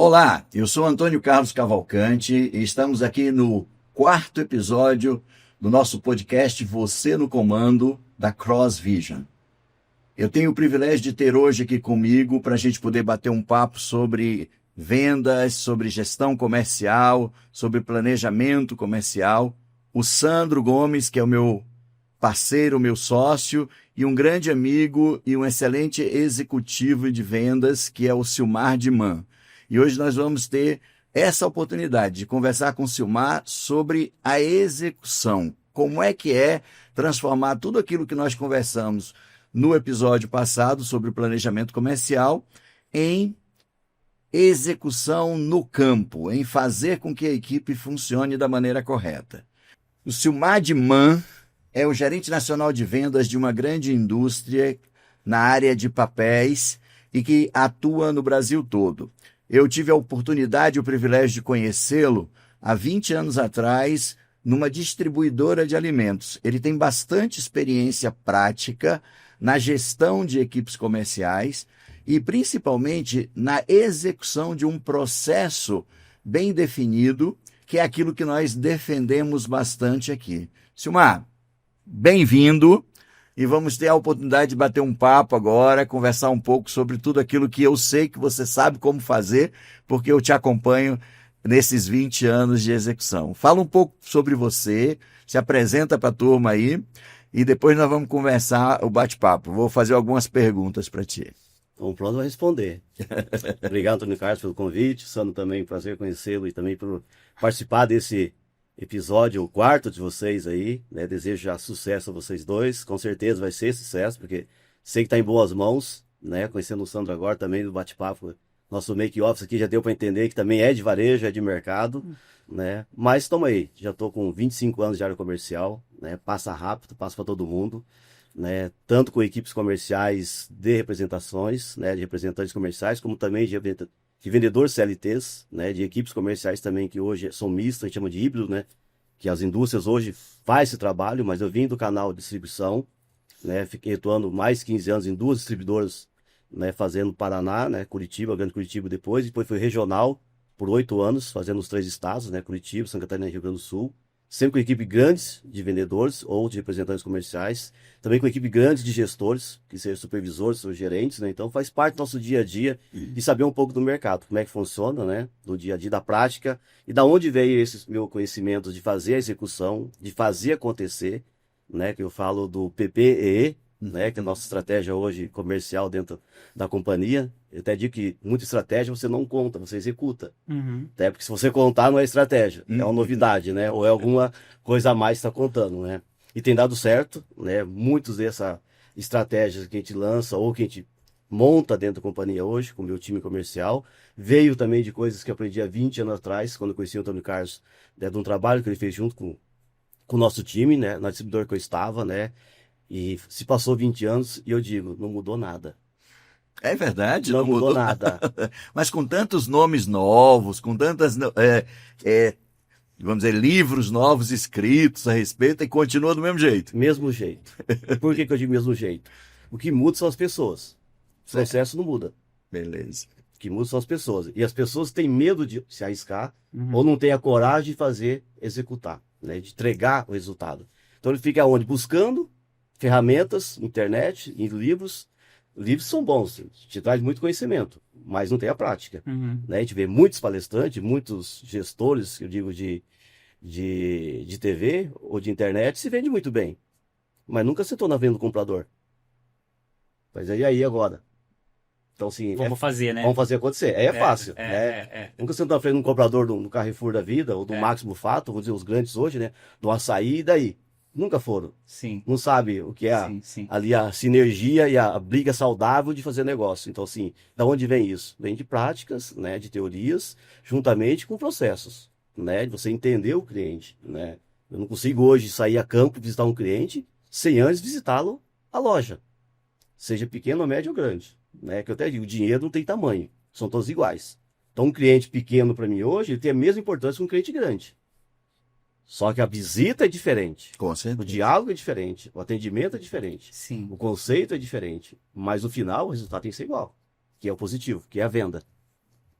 Olá, eu sou Antônio Carlos Cavalcante e estamos aqui no quarto episódio do nosso podcast Você no Comando, da Cross Vision. Eu tenho o privilégio de ter hoje aqui comigo para a gente poder bater um papo sobre vendas, sobre gestão comercial, sobre planejamento comercial. O Sandro Gomes, que é o meu parceiro, meu sócio, e um grande amigo e um excelente executivo de vendas, que é o Silmar Diman. E hoje nós vamos ter essa oportunidade de conversar com o Silmar sobre a execução. Como é que é transformar tudo aquilo que nós conversamos no episódio passado sobre o planejamento comercial em execução no campo, em fazer com que a equipe funcione da maneira correta. O Silmar Diman é o gerente nacional de vendas de uma grande indústria na área de papéis e que atua no Brasil todo. Eu tive a oportunidade e o privilégio de conhecê-lo há 20 anos atrás numa distribuidora de alimentos. Ele tem bastante experiência prática na gestão de equipes comerciais e principalmente na execução de um processo bem definido, que é aquilo que nós defendemos bastante aqui. Silmar, bem-vindo e vamos ter a oportunidade de bater um papo agora, conversar um pouco sobre tudo aquilo que eu sei que você sabe como fazer, porque eu te acompanho nesses 20 anos de execução. Fala um pouco sobre você, se apresenta para a turma aí e depois nós vamos conversar o bate-papo. Vou fazer algumas perguntas para ti. Então, pronto a responder. Obrigado, Antônio Carlos, pelo convite. Sandro, também prazer conhecê-lo e também por participar desse episódio, o quarto de vocês aí, né? Desejo já sucesso a vocês dois. Com certeza vai ser sucesso, porque sei que está em boas mãos, né? Conhecendo o Sandro agora também do bate-papo. Nosso make-office aqui já deu para entender que também é de varejo, é de mercado, né? Mas estamos aí, já estou com 25 anos de área comercial, né? Passa rápido, passa para todo mundo, né? Tanto com equipes comerciais de representações, né? De representantes comerciais, como também de vendedores CLTs, né, de equipes comerciais também que hoje são mistas, a gente chama de híbrido, né, que as indústrias hoje fazem esse trabalho, mas eu vim do canal de distribuição, né, fiquei atuando mais de 15 anos em duas distribuidoras, né, fazendo Paraná, né, Curitiba, Grande Curitiba depois fui regional por 8 anos, fazendo os 3 estados, né, Curitiba, Santa Catarina e Rio Grande do Sul, sempre com equipe grandes de vendedores ou de representantes comerciais, também com equipe grande de gestores, que sejam supervisores ou gerentes, né? Então faz parte do nosso dia a dia de saber um pouco do mercado, como é que funciona, né? Do dia a dia, da prática, e da onde veio esse meu conhecimento de fazer a execução, de fazer acontecer, né? Que eu falo do PPEE, né? Que é a nossa estratégia hoje comercial dentro da companhia. Eu até digo que muita estratégia você não conta, você executa. Até porque se você contar não é estratégia, é uma novidade, né? Ou é alguma coisa a mais que está contando, né? E tem dado certo, né? Muitos dessa estratégias que a gente lança ou que a gente monta dentro da companhia hoje, com o meu time comercial, veio também de coisas que eu aprendi há 20 anos atrás, quando eu conheci o Antônio Carlos, né, de um trabalho que ele fez junto com o nosso time, né? Na distribuidora que eu estava, né? E se passou 20 anos e eu digo, não mudou nada. É verdade, Não não mudou mudou. nada. Mas com tantos nomes novos, com tantas, vamos dizer, livros novos escritos a respeito, e continua do mesmo jeito. Mesmo jeito. Por que eu digo mesmo jeito? O que muda são as pessoas. O processo não muda. Beleza. O que muda são as pessoas. E as pessoas têm medo de se arriscar ou não têm a coragem de fazer, executar, né? De entregar o resultado. Então ele fica onde? Buscando ferramentas, internet, em livros. Livros são bons, te traz muito conhecimento, mas não tem a prática. Né? A gente vê muitos palestrantes, muitos gestores, eu digo, de TV ou de internet, se vende muito bem. Mas nunca sentou na venda do comprador. Mas aí agora? Então, assim, Vamos fazer, né? vamos fazer acontecer. Aí é fácil, né? Nunca sentou na frente de um comprador do Carrefour da vida, ou do Max Bufato, vamos dizer, os grandes hoje, né? Do açaí, e daí? Nunca foram. Sim. Não sabe o que é Sim. ali a sinergia e a briga saudável de fazer negócio. Então, assim, da onde vem isso? Vem de práticas, né? De teorias, juntamente com processos, né? De você entender o cliente, né? Eu não consigo hoje sair a campo e visitar um cliente sem antes visitá-lo a loja. Seja pequeno, médio ou grande, né? Que eu até digo, o dinheiro não tem tamanho, são todos iguais. Então, um cliente pequeno para mim hoje, ele tem a mesma importância que um cliente grande. Só que a visita é diferente. Com certeza. O diálogo é diferente, o atendimento é diferente. Sim. O conceito é diferente, mas no final o resultado tem que ser igual, que é o positivo, que é a venda.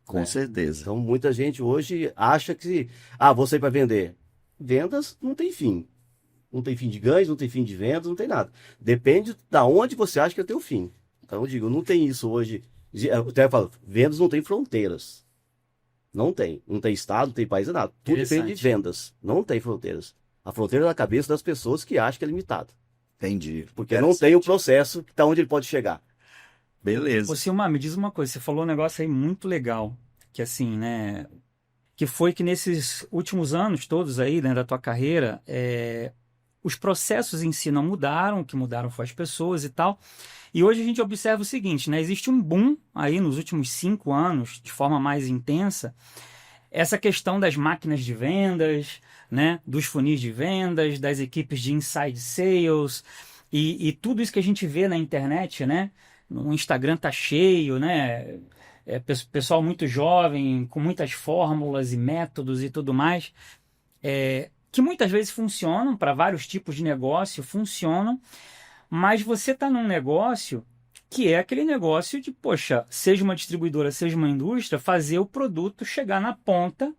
Com certeza. Então, muita gente hoje acha que, vou sair para vender. Vendas não tem fim. Não tem fim de ganhos, não tem fim de vendas, não tem nada. Depende da onde você acha que é o teu fim. Então, eu digo, não tem isso hoje. Eu até falo, vendas não tem fronteiras. Não tem. Não tem estado, não tem país, nada. Tudo depende de vendas. Não tem fronteiras. A fronteira é na cabeça das pessoas que acham que é limitado. Entendi. Porque não tem o processo que tá onde ele pode chegar. Beleza. Ô, Silmar, me diz uma coisa, você falou um negócio aí muito legal, que assim, né, que foi que nesses últimos anos todos aí, né, da tua carreira, os processos em si não mudaram, o que mudaram foi as pessoas e tal, e hoje a gente observa o seguinte, né, existe um boom aí nos últimos 5 anos, de forma mais intensa, essa questão das máquinas de vendas, né, dos funis de vendas, das equipes de inside sales, e tudo isso que a gente vê na internet, né, o Instagram tá cheio, né? Pessoal muito jovem, com muitas fórmulas e métodos e tudo mais, que muitas vezes funcionam para vários tipos de negócio, funcionam, mas você está num negócio que é aquele negócio de, poxa, seja uma distribuidora, seja uma indústria, fazer o produto chegar na ponta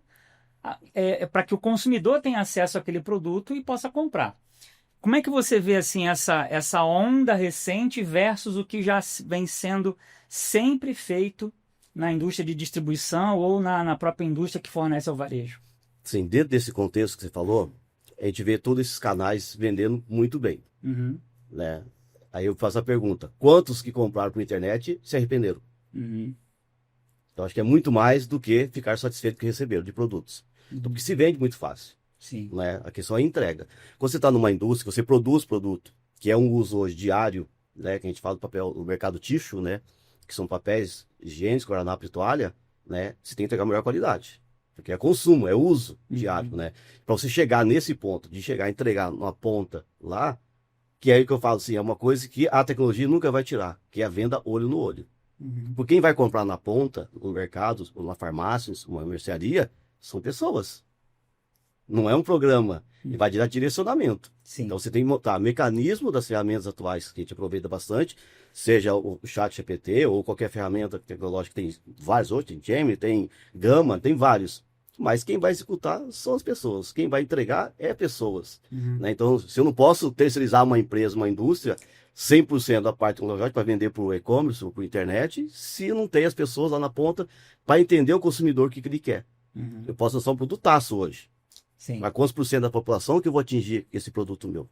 para que o consumidor tenha acesso àquele produto e possa comprar. Como é que você vê assim essa onda recente versus o que já vem sendo sempre feito na indústria de distribuição ou na própria indústria que fornece ao varejo? Sim, dentro desse contexto que você falou, a gente vê todos esses canais vendendo muito bem, né? Aí eu faço a pergunta, quantos que compraram por internet se arrependeram? Então acho que é muito mais do que ficar satisfeito com o que receberam de produtos. Então, porque se vende muito fácil. Sim. Né? A questão é a entrega. Quando você está numa indústria, você produz produto, que é um uso hoje diário, né? Que a gente fala do papel, do mercado tixo, né? Que são papéis higiênicos, guardanapo e toalha, né? Você tem que entregar a melhor qualidade. Porque é consumo, é uso diário, né? Para você chegar nesse ponto, de chegar a entregar numa ponta lá, que é aí que eu falo assim, é uma coisa que a tecnologia nunca vai tirar, que é a venda olho no olho. Porque quem vai comprar na ponta, no mercado, ou na farmácia, uma mercearia, são pessoas. Não é um programa, ele vai dar direcionamento. Sim. Então você tem que montar mecanismo das ferramentas atuais que a gente aproveita bastante, seja o chat GPT ou qualquer ferramenta tecnológica, tem vários hoje, tem Gemini, tem Gamma, tem vários. Mas quem vai executar são as pessoas, quem vai entregar é pessoas. Né? Então, se eu não posso terceirizar uma empresa, uma indústria, 100% da parte tecnológica para vender por e-commerce ou por internet, se não tem as pessoas lá na ponta para entender o consumidor o que ele quer. Eu posso lançar um produtaço hoje. Sim. Mas quantos por cento da população que eu vou atingir esse produto meu?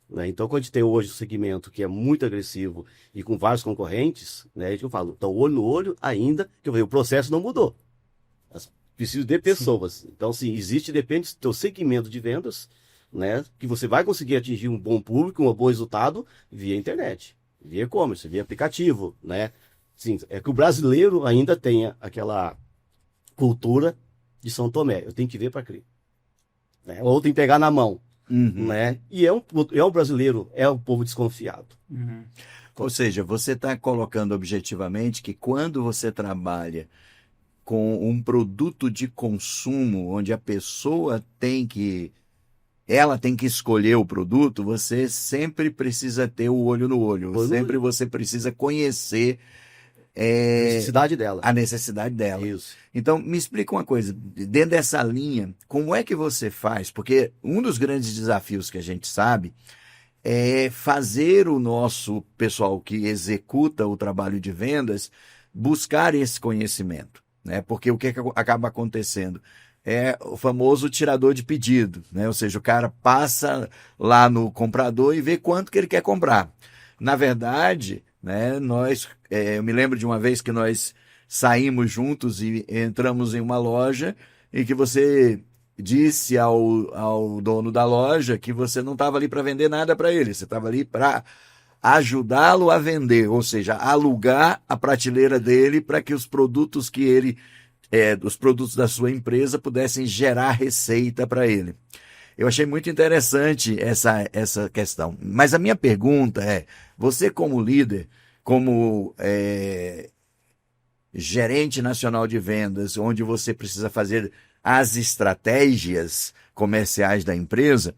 Né? Então, quando a gente tem hoje um segmento que é muito agressivo e com vários concorrentes, né, é que eu falo, então olho no olho ainda, que eu falei, o processo não mudou. Preciso de pessoas. Sim. Então, sim, depende do teu segmento de vendas, né, que você vai conseguir atingir um bom público, um bom resultado via internet, via e-commerce, via aplicativo, né? Sim, é que o brasileiro ainda tenha aquela cultura de São Tomé. Eu tenho que ver para crer. Né? Ou tem que pegar na mão. Né? E é um brasileiro, é um povo desconfiado. Ou seja, você está colocando objetivamente que quando você trabalha com um produto de consumo, onde a pessoa tem que escolher o produto, você sempre precisa ter o olho no olho. Você precisa conhecer A necessidade dela. Isso. Então, me explica uma coisa, dentro dessa linha, como é que você faz? Porque um dos grandes desafios que a gente sabe é fazer o nosso pessoal que executa o trabalho de vendas buscar esse conhecimento, né? Porque o que acaba acontecendo? É o famoso tirador de pedido, né? Ou seja, o cara passa lá no comprador e vê quanto que ele quer comprar. Na verdade, né, eu me lembro de uma vez que nós saímos juntos e entramos em uma loja e que você disse ao dono da loja que você não estava ali para vender nada para ele, você estava ali para ajudá-lo a vender, ou seja, alugar a prateleira dele para que os produtos os produtos da sua empresa pudessem gerar receita para ele. Eu achei muito interessante essa questão. Mas a minha pergunta é, você como líder, como gerente nacional de vendas, onde você precisa fazer as estratégias comerciais da empresa,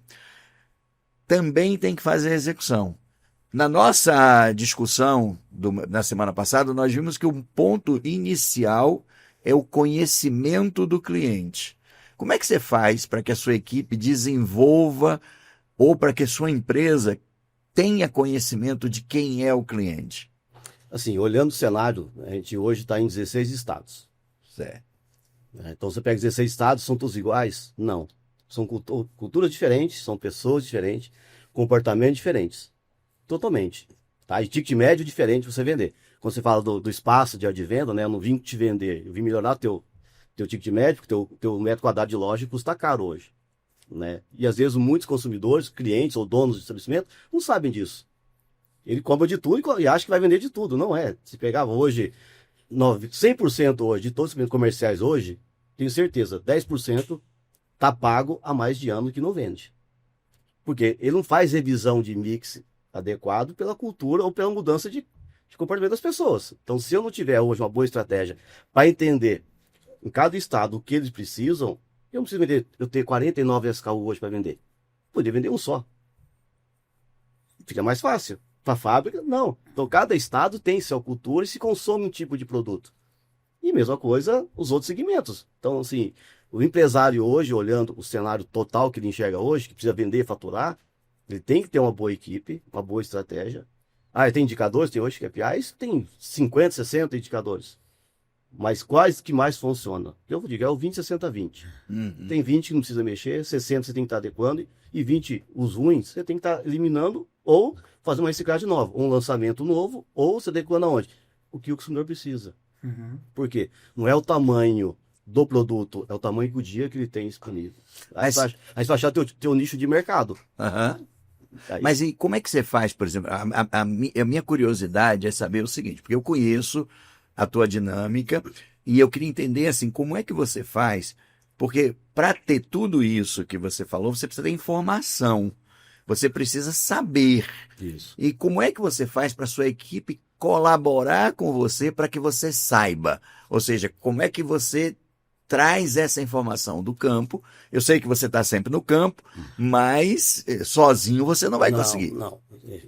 também tem que fazer a execução. Na nossa discussão na semana passada, nós vimos que o ponto inicial é o conhecimento do cliente. Como é que você faz para que a sua equipe desenvolva ou para que a sua empresa tenha conhecimento de quem é o cliente? Assim, olhando o cenário, a gente hoje está em 16 estados. Certo. Então, você pega 16 estados, são todos iguais? Não. São culturas diferentes, são pessoas diferentes, comportamentos diferentes. Totalmente. Tá? E ticket médio diferente para você vender. Quando você fala do espaço de venda, né? Eu não vim te vender, eu vim melhorar teu ticket médio, porque teu metro quadrado de loja custa caro hoje. Né? E às vezes muitos consumidores, clientes ou donos de estabelecimento não sabem disso. Ele compra de tudo e acha que vai vender de tudo. Não é. Se pegava hoje 100% hoje de todos os estabelecimentos comerciais hoje, tenho certeza, 10% está pago há mais de ano que não vende. Porque ele não faz revisão de mix adequado pela cultura ou pela mudança de comportamento das pessoas. Então, se eu não tiver hoje uma boa estratégia para entender em cada estado o que eles precisam, eu não preciso vender, eu tenho 49 SKU hoje para vender. Poderia vender um só. Fica mais fácil. Para a fábrica, não. Então, cada estado tem sua cultura e se consome um tipo de produto. E mesma coisa os outros segmentos. Então, assim, o empresário hoje, olhando o cenário total que ele enxerga hoje, que precisa vender e faturar, ele tem que ter uma boa equipe, uma boa estratégia. Ah, tem indicadores, tem hoje KPIs, tem 50, 60 indicadores. Mas quais que mais funcionam? Eu vou dizer, é o 20, 60, 20. Tem 20 que não precisa mexer, 60 você tem que estar adequando, e 20, os ruins, você tem que estar eliminando ou fazer uma reciclagem nova, um lançamento novo, ou você adequando aonde? O que o consumidor precisa. Por quê? Não é o tamanho do produto, é o tamanho do dia que ele tem disponível. Aí você vai achar teu nicho de mercado. Uhum. Mas e como é que você faz, por exemplo? A minha curiosidade é saber o seguinte, porque eu conheço a tua dinâmica e eu queria entender assim, como é que você faz, porque para ter tudo isso que você falou, você precisa ter informação, você precisa saber. Isso. E como é que você faz para sua equipe colaborar com você para que você saiba? Ou seja, como é que você traz essa informação do campo? Eu sei que você está sempre no campo, mas sozinho você não vai conseguir. Não,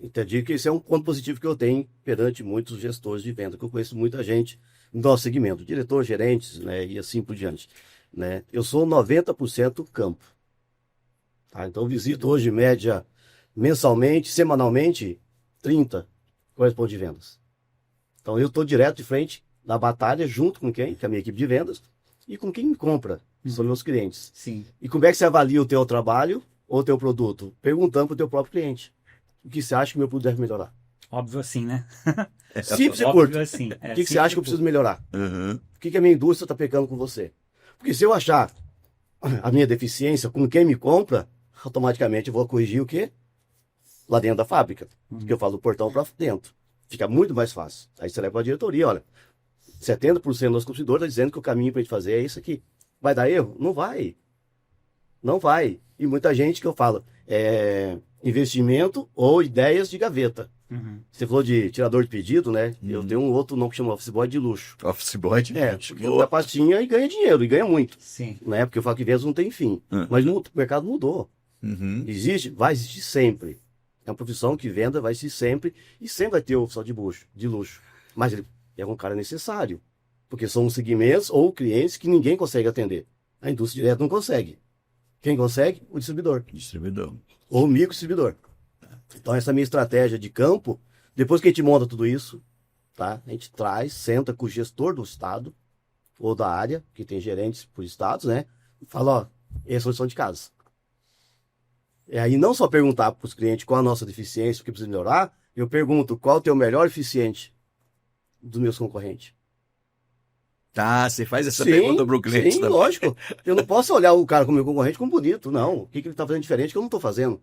entendi que isso é um ponto positivo que eu tenho perante muitos gestores de venda, que eu conheço muita gente no nosso segmento, diretores, gerentes, né, e assim por diante. Né? Eu sou 90% campo. Tá? Então, eu visito hoje, média, mensalmente, semanalmente, 30 correspondentes de vendas. Então, eu estou direto de frente na batalha, junto com quem? Com a minha equipe de vendas e com quem me compra, que são meus clientes. Sim. E como é que você avalia o teu trabalho ou o teu produto? Perguntando para o teu próprio cliente. O que você acha que o meu produto deve melhorar? Óbvio assim, né? Simples e Óbvio curto. assim. O que você acha que eu preciso melhorar? Uhum. O que a minha indústria está pecando com você? Porque se eu achar a minha deficiência com quem me compra, automaticamente eu vou corrigir o quê? Lá dentro da fábrica. Porque eu falo do portão para dentro. Fica muito mais fácil. Aí você leva para a diretoria, olha, 70% dos consumidores estão dizendo que o caminho para a gente fazer é isso aqui. Vai dar erro? Não vai. Não vai. E muita gente que eu falo, investimento ou ideias de gaveta. Você falou de tirador de pedido, né? Eu tenho um outro nome que chama Office Boy de luxo. Office Boy de luxo. Porque da pastinha e ganha dinheiro, e ganha muito. Sim. Né? Porque eu falo que vendas não tem fim. Mas o mercado mudou. Existe? Vai existir sempre. É uma profissão que venda vai existir sempre e sempre vai ter oficial de luxo. Mas ele é um cara necessário. Porque são segmentos ou clientes que ninguém consegue atender. A indústria direta não consegue. Quem consegue? O distribuidor. Distribuidor. Ou o micro-distribuidor. Então, essa minha estratégia de campo, depois que a gente monta tudo isso, tá? A gente traz, senta com o gestor do estado ou da área, que tem gerentes por estados, né? E fala, ó, essa é a solução de casa. E aí não só perguntar para os clientes qual a nossa deficiência, o que precisa melhorar, eu pergunto qual é o teu melhor eficiente dos meus concorrentes. Tá, você faz essa pergunta para o cliente. Sim, lógico. Eu não posso olhar o cara como meu concorrente como bonito, não. O que ele está fazendo diferente que eu não estou fazendo?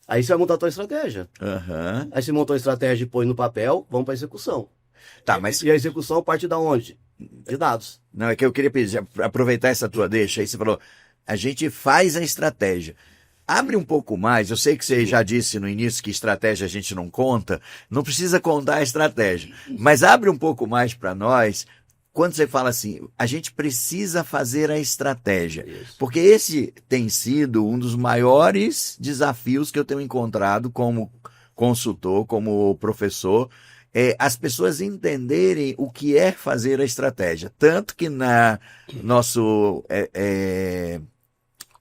Aí você vai montar a tua estratégia. Uhum. Aí você montou a estratégia e põe no papel, vamos para a execução. Tá, mas... E a execução parte da onde? De dados. Não, é que eu queria pedir, aproveitar essa tua deixa aí, você falou, a gente faz a estratégia. Abre um pouco mais, eu sei que você já disse no início que estratégia a gente não conta, não precisa contar a estratégia, mas abre um pouco mais para nós, quando você fala assim, a gente precisa fazer a estratégia, porque esse tem sido um dos maiores desafios que eu tenho encontrado como consultor, como professor, as pessoas entenderem o que é fazer a estratégia. Tanto que na nosso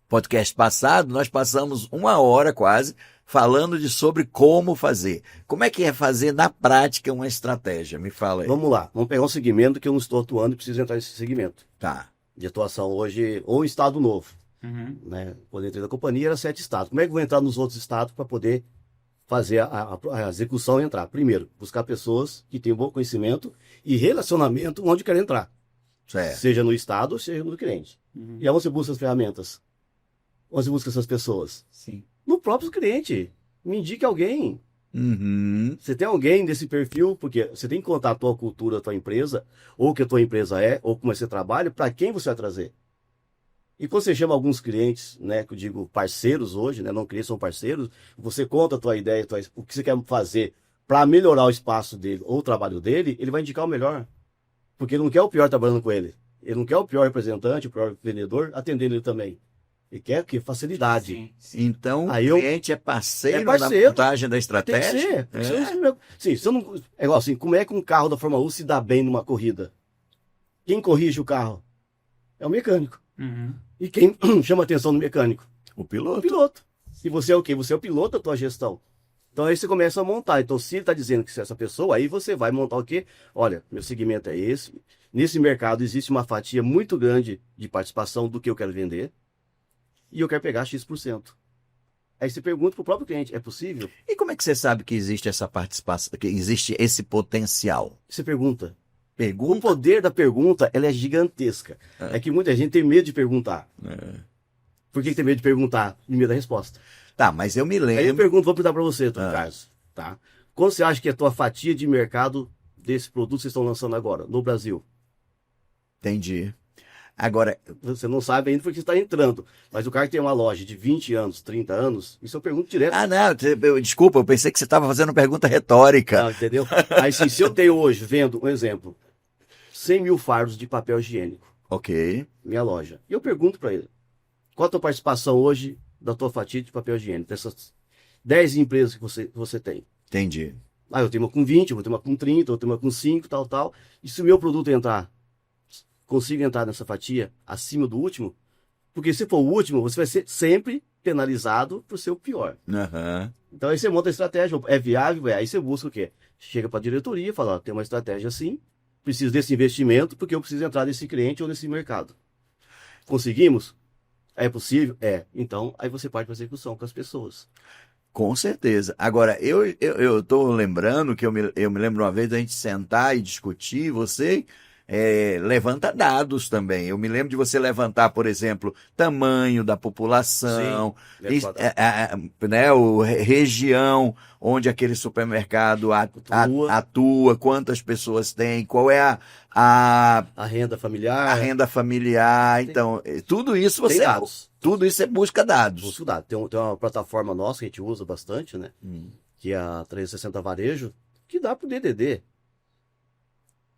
podcast passado, nós passamos 1 hora quase falando sobre como fazer. Como é que é fazer na prática uma estratégia? Me fala aí. Vamos lá, vamos pegar um segmento que eu não estou atuando e preciso entrar nesse segmento. Tá. De atuação hoje, ou estado novo. Uhum. Né? Quando eu entrei na companhia, era 7 estados. Como é que eu vou entrar nos outros estados para poder fazer a execução e entrar? Primeiro, buscar pessoas que tenham bom conhecimento e relacionamento onde quer entrar. Certo. Seja no estado, seja no cliente. Uhum. E aonde você busca as ferramentas? Onde você busca essas pessoas? Sim. No próprio cliente. Me indique alguém. Uhum. Você tem alguém desse perfil, porque você tem que contar a tua cultura, a tua empresa, ou o que a tua empresa é, ou como você trabalha, para quem você vai trazer. E quando você chama alguns clientes, né, que eu digo parceiros hoje, né, não clientes, são parceiros, você conta a tua ideia, o que você quer fazer para melhorar o espaço dele ou o trabalho dele, ele vai indicar o melhor. Porque ele não quer o pior trabalhando com ele. Ele não quer o pior representante, o pior vendedor, atendendo ele também. Ele quer o quê? Facilidade. Sim. Então, Aí o cliente é parceiro na parceiro. montagem da Tem que estratégia? ser. Sim, você não, é igual assim, como é que um carro da Fórmula 1 se dá bem numa corrida? Quem corrige o carro? É o mecânico. Uhum. E quem chama atenção no mecânico? O O piloto. piloto. E você é o quê? Você é o piloto da tua gestão. Então aí você começa a montar. Então se ele está dizendo que você é essa pessoa, aí você vai montar o quê? Olha, meu segmento é esse. Nesse mercado existe uma fatia muito grande de participação do que eu quero vender. E eu quero pegar X%. Aí você pergunta para o próprio cliente, é possível? E como é que você sabe que existe essa participação, que existe esse potencial? Você pergunta. O Pergunta. poder da pergunta, ela é gigantesca. É que muita gente tem medo de perguntar. Por que tem medo de perguntar? De medo da resposta. Tá, mas eu me Aí eu lembro. pergunto, vou perguntar para você, Carlos. Tá? Quanto você acha que é a tua fatia de mercado desse produto que vocês estão lançando agora, no Brasil? Entendi. Agora, Você não sabe ainda porque você está entrando. Mas o cara que tem uma loja de 20 anos, 30 anos, isso eu pergunto direto. não, desculpa, eu pensei que você estava fazendo pergunta retórica. Não, entendeu? Aí assim, se eu tenho hoje, vendo um exemplo, 100 mil fardos de papel higiênico, Ok. minha loja, e eu pergunto para ele, qual a tua participação hoje da tua fatia de papel higiênico, dessas 10 empresas que você tem? Entendi. Ah, eu tenho uma com 20, eu vou ter uma com 30, eu tenho uma com 5, tal. E se o meu produto entrar, consigo entrar nessa fatia acima do último? Porque se for o último, você vai ser sempre penalizado por ser o pior. Aham. Então aí você monta a estratégia, é viável, aí você busca o quê? Chega para a diretoria e fala, ó, tem uma estratégia assim, preciso desse investimento porque eu preciso entrar nesse cliente ou nesse mercado. Conseguimos? É possível? É. Então, aí você parte para a execução com as pessoas. Com certeza. Agora, eu estou lembrando que eu me lembro uma vez da gente sentar e discutir, você levanta dados também. Eu me lembro de você levantar, por exemplo, tamanho da população, né, região onde aquele supermercado atua, quantas pessoas tem, qual é a renda familiar. renda familiar. Então, tudo isso Tem dados. Tudo isso você busca dados. Busco dados. Tem uma plataforma nossa que a gente usa bastante, né? Que é a 360 Varejo, que dá para o DDD.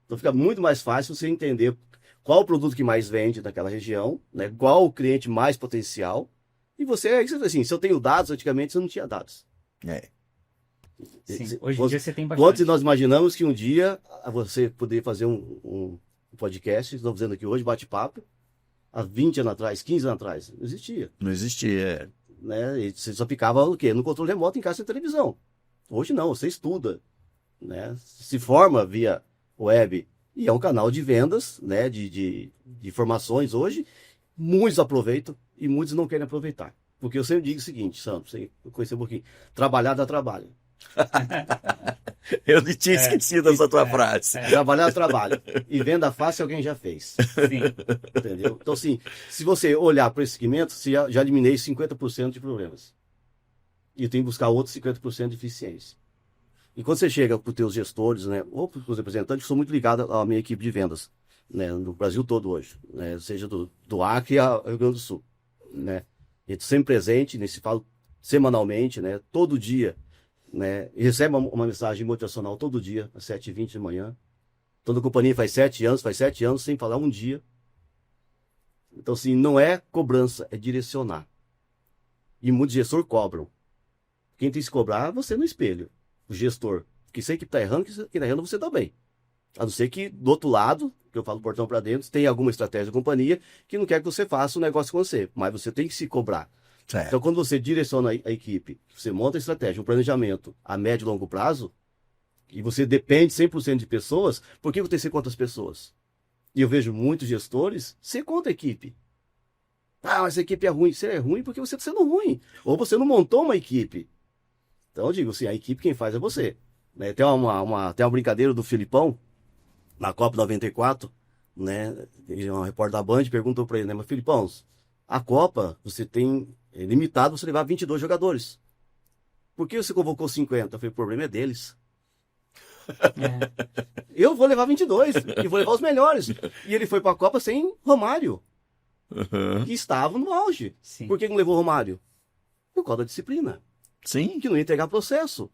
Então fica muito mais fácil você entender qual o produto que mais vende naquela região, né? Qual o cliente mais potencial. E você, assim, se eu tenho dados, antigamente você não tinha dados. Sim. Hoje em dia você tem Quantos bastante. nós imaginamos que um dia você poderia fazer um podcast, estou fazendo aqui hoje, bate-papo, há 20 anos atrás, 15 anos atrás? Não existia. Não existia. Né? E você só ficava o quê? No controle remoto em casa de televisão. Hoje não, você estuda, né? Se forma via web e é um canal de vendas, né? De informações hoje. Muitos aproveitam e muitos não querem aproveitar. Porque eu sempre digo o seguinte, Santos, você conhecer um pouquinho, trabalhar dá trabalho. Eu não tinha esquecido essa tua frase. Trabalhar dá trabalho. E venda fácil alguém já fez. Sim. Entendeu? Então, assim, se você olhar para esse segmento, você já eliminei 50% de problemas. E tem que buscar outros 50% de eficiência. E quando você chega para os teus gestores, né, ou para os representantes, que sou muito ligado à minha equipe de vendas, né, no Brasil todo hoje, né, seja do Acre ao Rio Grande do Sul, né. A gente sempre presente, se fala semanalmente, né, todo dia, né, e recebe uma mensagem motivacional todo dia, às 7h20 da manhã. Toda a companhia faz 7 anos sem falar um dia. Então, assim, não é cobrança, é direcionar. E muitos gestores cobram. Quem tem que se cobrar é você no espelho, o gestor. Porque se a equipe está errando, quem está errando você também. A não ser que, do outro lado, que eu falo portão para dentro, tem alguma estratégia da companhia que não quer que você faça um negócio com você. Mas você tem que se cobrar. Certo. Então, quando você direciona a equipe, você monta a estratégia, um planejamento a médio e longo prazo, e você depende 100% de pessoas, por que eu tenho que ser quantas pessoas? E eu vejo muitos gestores ser contra a equipe. Ah, mas a equipe é ruim. Você é ruim porque você está sendo ruim. Ou você não montou uma equipe. Então, eu digo assim, a equipe quem faz é você. Né? Tem uma brincadeira do Filipão, na Copa 94, né? Um repórter da Band perguntou para ele, né? Mas Filipão, a Copa, você tem limitado você levar 22 jogadores. Por que você convocou 50? Eu falei, o problema é deles. Eu vou levar 22 e vou levar os melhores. E ele foi para a Copa sem Romário, que estava no auge. Sim. Por que não levou Romário? Por causa da disciplina. Sim. Que não ia entregar processo.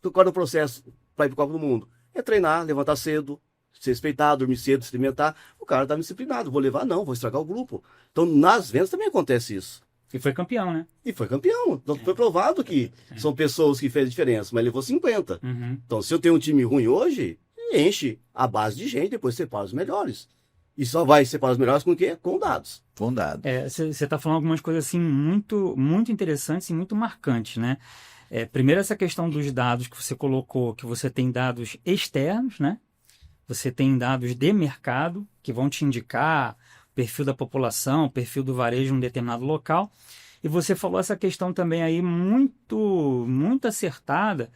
Qual é o processo para ir para o Copa do Mundo? É treinar, levantar cedo, se respeitar, dormir cedo, se alimentar. O cara está disciplinado. Vou levar, não, vou estragar o grupo. Então, nas vendas também acontece isso. E foi campeão, né? E foi campeão. Então, foi provado que são pessoas que fez diferença, mas levou 50. Uhum. Então, se eu tenho um time ruim hoje, enche a base de gente, depois separa os melhores. E só vai separar os melhores com o quê? Com dados. Com dado. Você está falando algumas coisas assim muito, muito interessantes e muito marcantes, né? Primeiro, essa questão dos dados que você colocou, que você tem dados externos, né? Você tem dados de mercado, que vão te indicar o perfil da população, o perfil do varejo em um determinado local. E você falou essa questão também aí muito, muito acertada,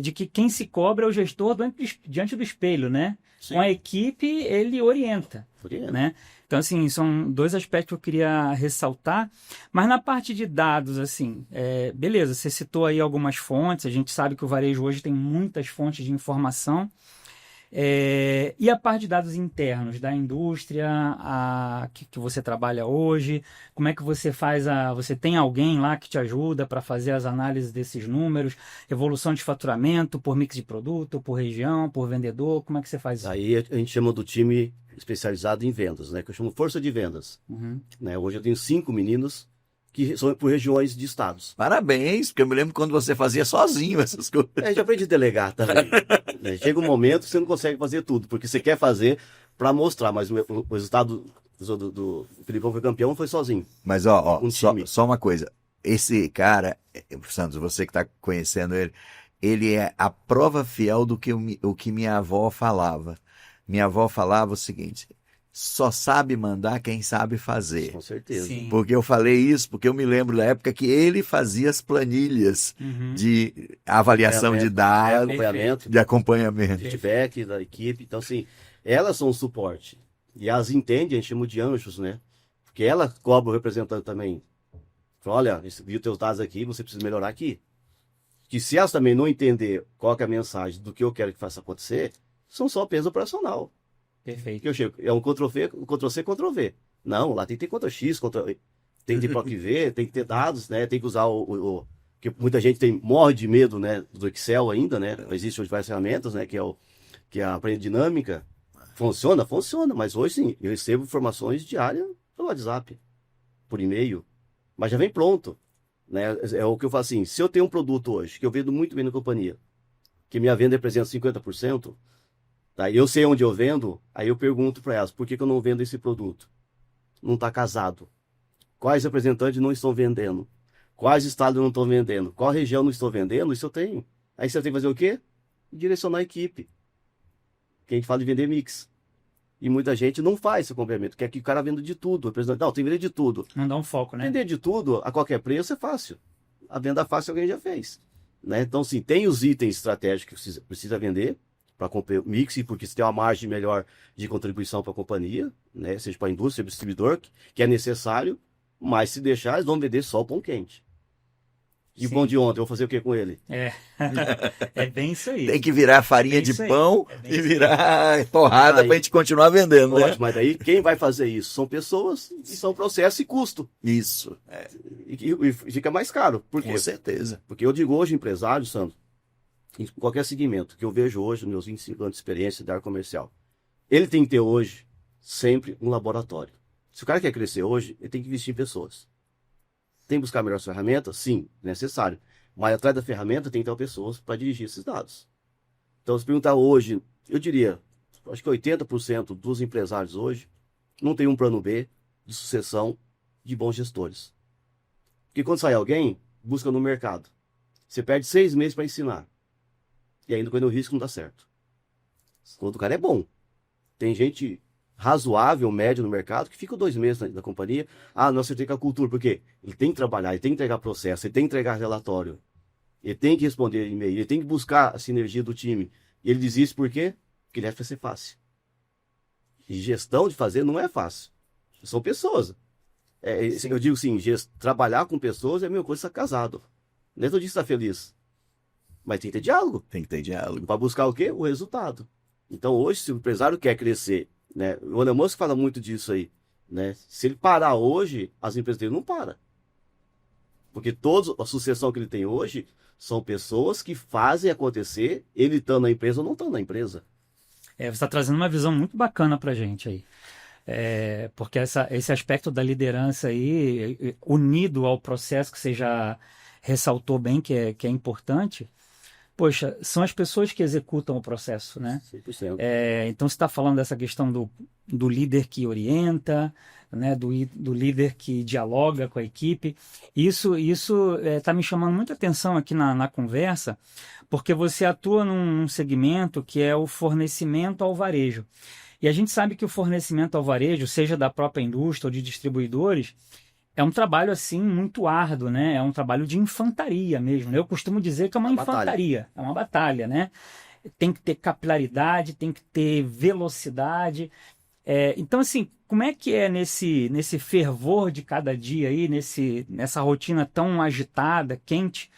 de que quem se cobra é o gestor diante do espelho, né? Sim. Com a equipe, ele orienta, né? Então, assim, são dois aspectos que eu queria ressaltar. Mas na parte de dados, assim, beleza, você citou aí algumas fontes, a gente sabe que o varejo hoje tem muitas fontes de informação. E a parte de dados internos da indústria que você trabalha hoje, como é que você faz você tem alguém lá que te ajuda para fazer as análises desses números, evolução de faturamento por mix de produto, por região, por vendedor, como é que você faz isso? Aí a gente chama do time especializado em vendas, né? Que eu chamo força de vendas. Uhum. Né? Hoje eu tenho 5 meninos que são por regiões de estados. Parabéns, porque eu me lembro quando você fazia sozinho essas coisas. A gente aprende a delegar também. Né? Chega um momento que você não consegue fazer tudo, porque você quer fazer para mostrar, mas o resultado do Filipão foi campeão foi sozinho. Mas, só uma coisa. Esse cara, Santos, você que está conhecendo ele é a prova fiel do que o que minha avó falava. Minha avó falava o seguinte: só sabe mandar quem sabe fazer. Com certeza. Sim. Porque eu falei isso, porque eu me lembro da época que ele fazia as planilhas de avaliação de dados, acompanhamento, de acompanhamento. feedback da equipe. Então, assim, elas são o suporte. E elas entendem, a gente chama de anjos, né? Porque ela cobra o representante também. Fala, olha, vi os teus dados aqui, você precisa melhorar aqui. Que se elas também não entender qual que é a mensagem do que eu quero que faça acontecer, são só peso operacional. Perfeito. Que eu chego, é um Ctrl-C, Ctrl-V. Não, lá tem que ter Ctrl-X, tem que ter PROC-V, tem que ter dados, né? Tem que usar que muita gente morre de medo, né, do Excel ainda, né? Existem hoje várias ferramentas, né, que é a aprendizagem dinâmica. Funciona, mas hoje sim, eu recebo informações diárias pelo WhatsApp, por e-mail, mas já vem pronto, né? É o que eu falo assim, se eu tenho um produto hoje que eu vendo muito bem na companhia, que minha venda representa 50%, daí eu sei onde eu vendo, aí eu pergunto para elas, por que eu não vendo esse produto? Não está casado. Quais representantes não estão vendendo? Quais estados não estão vendendo? Qual região não estou vendendo? Isso eu tenho. Aí você tem que fazer o quê? Direcionar a equipe. Que a gente fala de vender mix. E muita gente não faz esse acompanhamento, quer que o cara venda de tudo. O representante, não, tem que vender de tudo. Não dá um foco, né? Vender de tudo a qualquer preço é fácil. A venda fácil alguém já fez. Né? Então, sim, tem os itens estratégicos que precisa vender para comprar o mix, porque você tem uma margem melhor de contribuição para a companhia, né? Seja para a indústria, para o distribuidor, que é necessário, mas se deixar, eles vão vender só o pão quente. E o pão de ontem, eu vou fazer o que com ele? É bem isso aí. Tem que virar farinha de pão e virar torrada para a gente continuar vendendo, né? Mas daí quem vai fazer isso? São pessoas e são processo e custo. Isso. E fica mais caro. Por quê? Com certeza. Porque eu digo hoje, empresário, Sandro, em qualquer segmento que eu vejo hoje, nos meus 25 anos de experiência da área comercial, ele tem que ter hoje sempre um laboratório. Se o cara quer crescer hoje, ele tem que investir em pessoas. Tem que buscar melhores ferramentas? Sim, necessário. Mas atrás da ferramenta tem que ter pessoas para dirigir esses dados. Então, se perguntar hoje, eu diria, acho que 80% dos empresários hoje não tem um plano B de sucessão de bons gestores. Porque quando sai alguém, busca no mercado. Você perde 6 meses para ensinar. E ainda quando o risco não dá certo. Quando o cara é bom. Tem gente razoável, médio no mercado, que fica 2 meses na companhia. Ah, não acertei com a cultura. Por quê? Ele tem que trabalhar, ele tem que entregar processo, ele tem que entregar relatório. Ele tem que responder e-mail, ele tem que buscar a sinergia do time. E ele desiste por quê? Porque ele acha que vai ser fácil. E gestão de fazer não é fácil. São pessoas. Eu digo assim, trabalhar com pessoas é a mesma coisa que estar casado. Não é todo dia que você está feliz. Mas tem que ter diálogo. Tem que ter diálogo. Para buscar o quê? O resultado. Então hoje, se o empresário quer crescer, né? O Elon Musk fala muito disso aí. Né? Se ele parar hoje, as empresas dele não param. Porque toda a sucessão que ele tem hoje são pessoas que fazem acontecer, ele estando na empresa ou não estando na empresa. Você está trazendo uma visão muito bacana para a gente aí. Porque esse aspecto da liderança aí, unido ao processo que você já ressaltou bem, que é importante, poxa, são as pessoas que executam o processo, né? 100%. Então você está falando dessa questão do líder que orienta, né? Do líder que dialoga com a equipe. Isso está me chamando muita atenção aqui na conversa, porque você atua num segmento que é o fornecimento ao varejo. E a gente sabe que o fornecimento ao varejo, seja da própria indústria ou de distribuidores, é um trabalho assim muito árduo, né? É um trabalho de infantaria mesmo, né? Eu costumo dizer que é uma infantaria, é uma batalha, né? Tem que ter capilaridade, tem que ter velocidade. Então, assim, como é que é nesse fervor de cada dia aí, nessa rotina tão agitada, quente?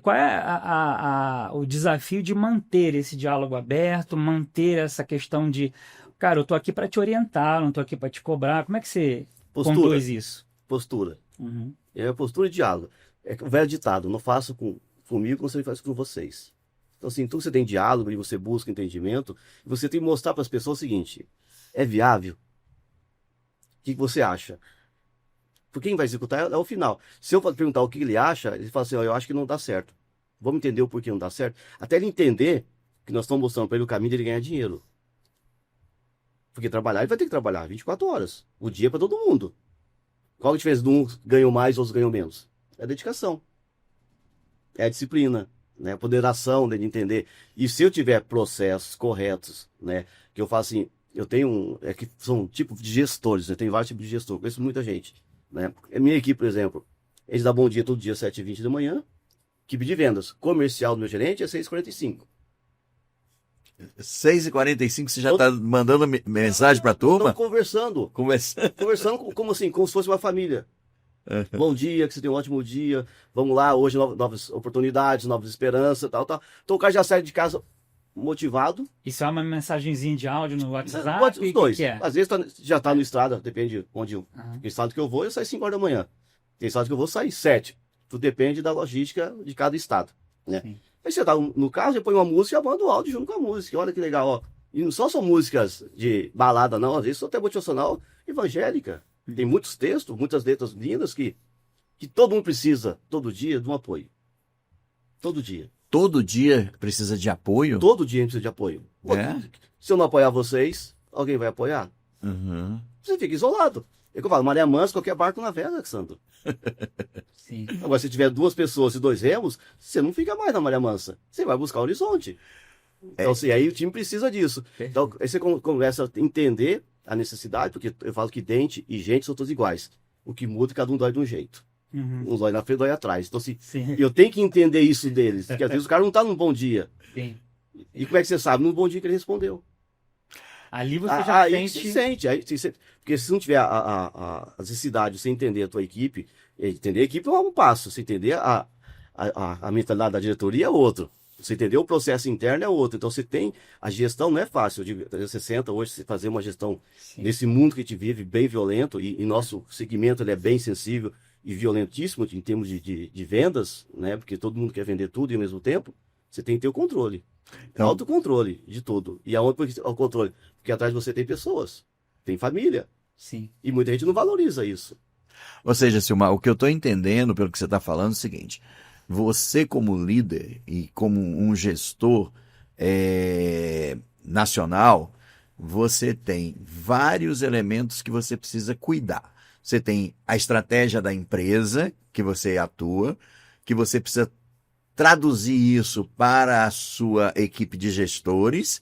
Qual é o desafio de manter esse diálogo aberto, manter essa questão de, cara, eu tô aqui para te orientar, não tô aqui para te cobrar. Como é que você conduz isso? Postura. Uhum. Postura e diálogo. É o velho ditado, não faço comigo como você faz com vocês. Então, assim, tudo que você tem diálogo e você busca entendimento, você tem que mostrar para as pessoas o seguinte, é viável? O que você acha? Por quem vai executar é o final. Se eu perguntar o que ele acha, ele fala assim, eu acho que não dá certo. Vamos entender o porquê não dá certo? Até ele entender que nós estamos mostrando para ele o caminho dele ganhar dinheiro. Porque trabalhar, ele vai ter que trabalhar 24 horas. O dia é para todo mundo. Qual a diferença de uns ganham mais, outros ganham menos? É a dedicação. É a disciplina. Né? A ponderação dele entender. E se eu tiver processos corretos, né? Que eu faço assim, eu tenho que são tipos de gestores, eu tenho vários tipos de gestor, conheço muita gente. Né? A minha equipe, por exemplo, eles dão bom dia todo dia, 7h20 da manhã. Equipe de vendas. Comercial do meu gerente é 6h45. 6h45 você já está mandando mensagem para a turma? Estamos conversando. Conversando como assim, como se fosse uma família. Bom dia, que você tenha um ótimo dia. Vamos lá, hoje novas oportunidades, novas esperanças, tal. Então o cara já sai de casa motivado. Isso é uma mensagenzinha de áudio no WhatsApp? Os dois. Que é? Às vezes já está no estrada, depende onde eu. Tem estado que eu vou, eu saio 5 horas da manhã. Tem estado que eu vou sair 7. Tudo depende da logística de cada estado. Né? Aí você tá no carro, você põe uma música e manda o áudio junto com a música. Olha que legal, ó. E não são músicas de balada, não. Às vezes são até motivacional evangélica. Tem muitos textos, muitas letras lindas que todo mundo precisa, todo dia, de um apoio. Todo dia. Todo dia precisa de apoio? Todo dia precisa de apoio. Se eu não apoiar vocês, alguém vai apoiar? Uhum. Você fica isolado. É que eu falo, maré mansa, qualquer barco navega, Alexandre. Sim. Agora, se tiver 2 pessoas e 2 remos, você não fica mais na maré mansa. Você vai buscar o horizonte. Então, assim, aí o time precisa disso. Então, aí você começa a entender a necessidade, porque eu falo que dente e gente são todos iguais. O que muda é que cada um dói de um jeito. Um dói na frente, dói atrás. Então, assim, eu tenho que entender isso deles. Porque às vezes o cara não está num bom dia. Sim. E como é que você sabe? Num bom dia que ele respondeu. Ali você já sente. Porque se não tiver a necessidade de você entender a tua equipe, entender a equipe é um passo. Você entender a mentalidade da diretoria é outro. Você entender o processo interno é outro. Então você tem. A gestão não é fácil. Eu digo, você senta hoje, você fazer uma gestão nesse mundo que a gente vive, bem violento, e nosso segmento ele é bem sensível e violentíssimo em termos de vendas, né? Porque todo mundo quer vender tudo e ao mesmo tempo, você tem que ter o controle. Então, autocontrole de tudo. E aonde o controle? Porque atrás de você tem pessoas, tem família. Sim. E muita gente não valoriza isso. Ou seja, Silmar, o que eu estou entendendo pelo que você está falando é o seguinte: você como líder e como um gestor nacional, você tem vários elementos que você precisa cuidar. Você tem a estratégia da empresa que você atua, que você precisa traduzir isso para a sua equipe de gestores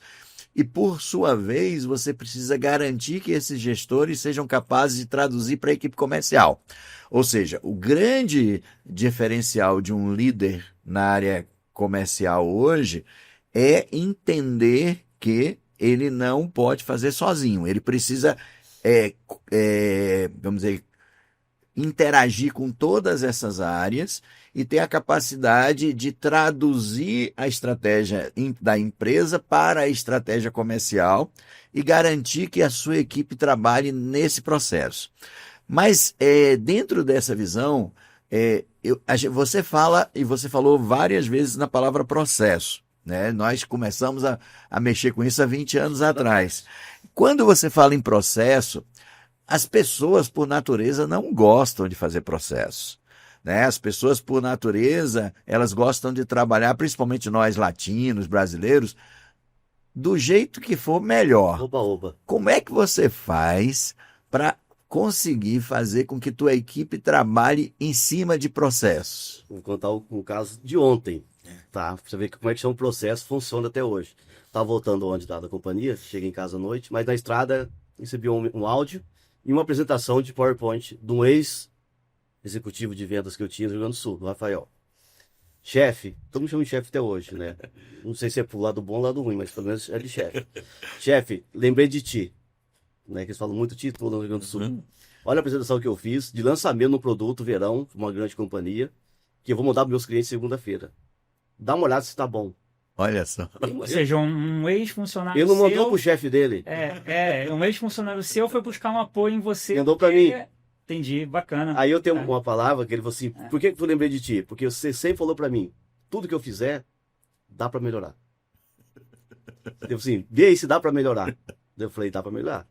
e, por sua vez, você precisa garantir que esses gestores sejam capazes de traduzir para a equipe comercial. Ou seja, o grande diferencial de um líder na área comercial hoje é entender que ele não pode fazer sozinho. Ele precisa, vamos dizer, interagir com todas essas áreas e ter a capacidade de traduzir a estratégia da empresa para a estratégia comercial e garantir que a sua equipe trabalhe nesse processo. Mas dentro dessa visão, você fala, e você falou várias vezes na palavra processo, né? Nós começamos a mexer com isso há 20 anos atrás. Quando você fala em processo, as pessoas, por natureza, não gostam de fazer processo, né? As pessoas, por natureza, elas gostam de trabalhar, principalmente nós latinos, brasileiros, do jeito que for melhor. Oba. Como é que você faz para conseguir fazer com que tua equipe trabalhe em cima de processos? Vou contar um caso de ontem, tá? Pra você ver como é que chama o processo, funciona até hoje. Tava voltando onde da companhia, cheguei em casa à noite, mas na estrada recebi um áudio e uma apresentação de PowerPoint de um ex-executivo de vendas que eu tinha no Rio Grande do Sul, do Rafael. Chefe, todo mundo chama de chefe até hoje, né? Não sei se é pro lado bom ou lado ruim, mas pelo menos é de chefe. Chefe, lembrei de ti. Né, que eles falam muito título no Rio Grande do Sul. Olha a apresentação que eu fiz de lançamento no produto verão, uma grande companhia, que eu vou mandar para meus clientes segunda-feira. Dá uma olhada se está bom. Olha só. Ou seja, um ex-funcionário Ele não mandou seu... pro chefe dele. Um ex-funcionário seu foi buscar um apoio em você. Mandou para mim. Entendi, bacana. Aí eu tenho uma palavra que ele falou assim, por que eu lembrei de ti? Porque você sempre falou para mim, tudo que eu fizer, dá para melhorar. Eu falei assim, vê aí se dá para melhorar. Eu falei, dá para melhorar.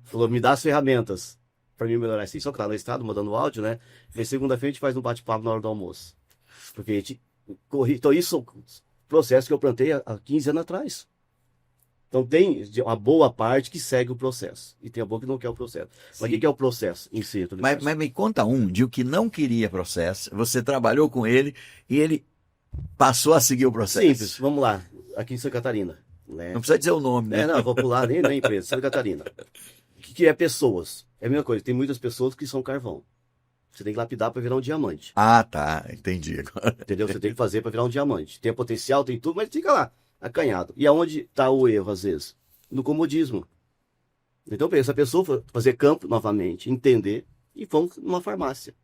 Falou, me dá as ferramentas para mim melhorar. Assim, só que tá na estrada, mandando áudio, né? E segunda-feira a gente faz um bate-papo na hora do almoço. Porque a gente então isso são processos que eu plantei há 15 anos atrás. Então tem uma boa parte que segue o processo. E tem a boa que não quer o processo. Sim. Mas o que é o processo em si? Mas me conta de o que não queria processo. Você trabalhou com ele e ele passou a seguir o processo. Simples, vamos lá. Aqui em Santa Catarina. Né? Não precisa dizer o nome, né? Não, vou pular nem na empresa, Santa Catarina. O que é pessoas? É a mesma coisa, tem muitas pessoas que são carvão. Você tem que lapidar para virar um diamante. Ah, tá, entendi agora. Entendeu? Você tem que fazer para virar um diamante. Tem potencial, tem tudo, mas fica lá, acanhado. E aonde está o erro, às vezes? No comodismo. Então, essa pessoa fazer campo novamente, entender, e vamos numa farmácia.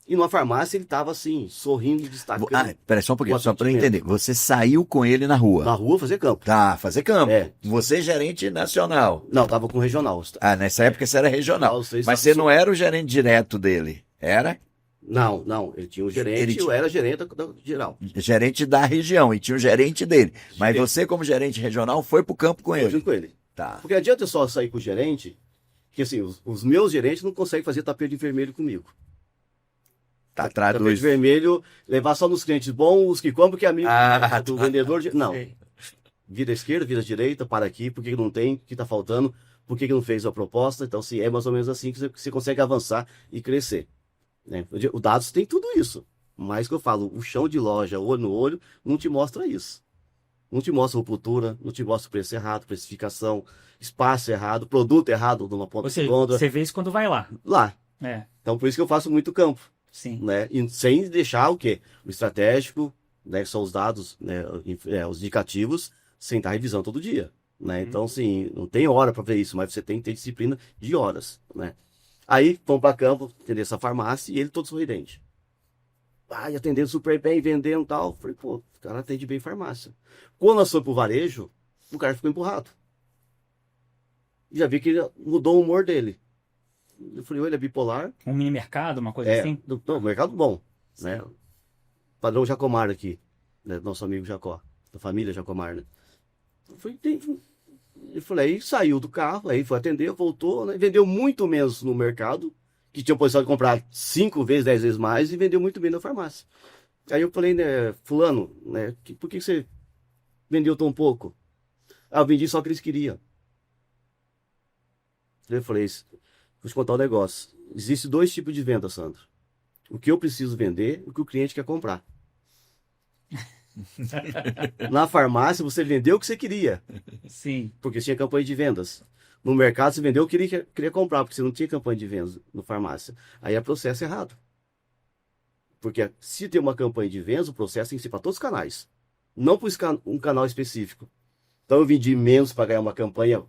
E numa farmácia ele estava assim, sorrindo, destacando. Peraí, só um pouquinho, só para eu entender. Você saiu com ele na rua? Na rua fazer campo. Tá, fazer campo. Você gerente nacional? Não, estava com regional. Nessa época você era regional. Mas você não era o gerente direto dele, era? Não, ele tinha um gerente, eu era gerente da geral. Gerente da região, e tinha o gerente dele. Mas você, como gerente regional, foi pro campo com ele? Junto com ele. Tá. Porque adianta eu só sair com o gerente, que assim, os meus gerentes não conseguem fazer tapete vermelho comigo. Tá, traduz. Tapete vermelho, levar só nos clientes bons, os que compram, que é amigo do vendedor. Não. Vira esquerda, vira direita, para aqui, por que não tem, o que está faltando, por que não fez a proposta. Então, assim, é mais ou menos assim que você consegue avançar e crescer. Né? O dados tem tudo isso. Mas que eu falo, o chão de loja, olho no olho, não te mostra isso. Não te mostra ruptura, não te mostra o preço errado, precificação, espaço errado, produto errado numa ponta de conta. Você vê isso quando vai lá. Lá. Então, por isso que eu faço muito campo. Sim. Né? E sem deixar o quê? O estratégico, né? Que são os dados, né? Os indicativos, sem estar revisando todo dia. Né? Então, assim, não tem hora para ver isso, mas você tem que ter disciplina de horas. Né? Aí, vamos para campo, atender essa farmácia e ele todo sorridente. E atendendo super bem, vendendo e tal. Falei, pô, o cara atende bem farmácia. Quando nós fomos pro varejo, o cara ficou empurrado. Já vi que ele mudou o humor dele. Eu falei, ele é bipolar. Um mini mercado, uma coisa assim? Não, mercado bom. Né? Padrão Jacomar aqui. Né? Nosso amigo Jacó. Da família Jacomar, né? Eu falei, aí saiu do carro, aí foi atender, voltou, né? Vendeu muito menos no mercado, que tinha o potencial de comprar 5 vezes, 10 vezes mais, e vendeu muito bem na farmácia. Aí eu falei, né, fulano, né, por que você vendeu tão pouco? Ah, eu vendi só o que eles queriam. Eu falei, vou te contar um negócio. Existem dois tipos de venda, Sandro. O que eu preciso vender e o que o cliente quer comprar. Na farmácia, você vendeu o que você queria, Sim. porque tinha campanha de vendas. No mercado, você vendeu o que queria comprar, porque você não tinha campanha de vendas no farmácia. Aí é processo errado. Porque se tem uma campanha de vendas, o processo tem que ser para todos os canais. Não para um canal específico. Então eu vendi menos para ganhar uma campanha,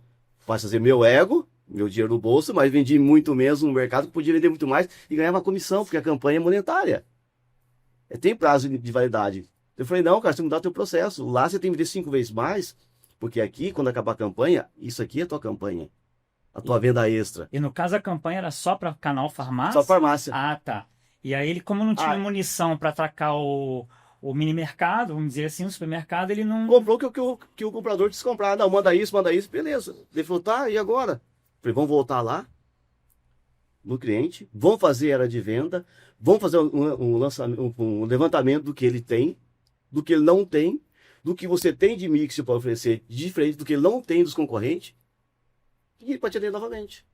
para fazer meu ego, meu dinheiro no bolso, mas vendi muito menos no mercado, que podia vender muito mais e ganhar uma comissão, porque a campanha é monetária. Tem prazo de validade. Eu falei, não, cara, você tem que mudar o teu processo. Lá você tem que vender 5 vezes mais, porque aqui, quando acabar a campanha, isso aqui é a tua campanha. A tua venda extra. E no caso a campanha era só para canal farmácia? Só farmácia. Ah, tá. E aí ele, como não tinha munição para atacar o mini mercado, vamos dizer assim, o supermercado, ele não... Comprou que o comprador quis comprar. Não, manda isso, beleza. Ele falou, tá, e agora? Falei, vamos voltar lá no cliente, vamos fazer era de venda, vamos fazer um levantamento do que ele tem, do que ele não tem, do que você tem de mix para oferecer diferente do que ele não tem dos concorrentes, e para te atender novamente.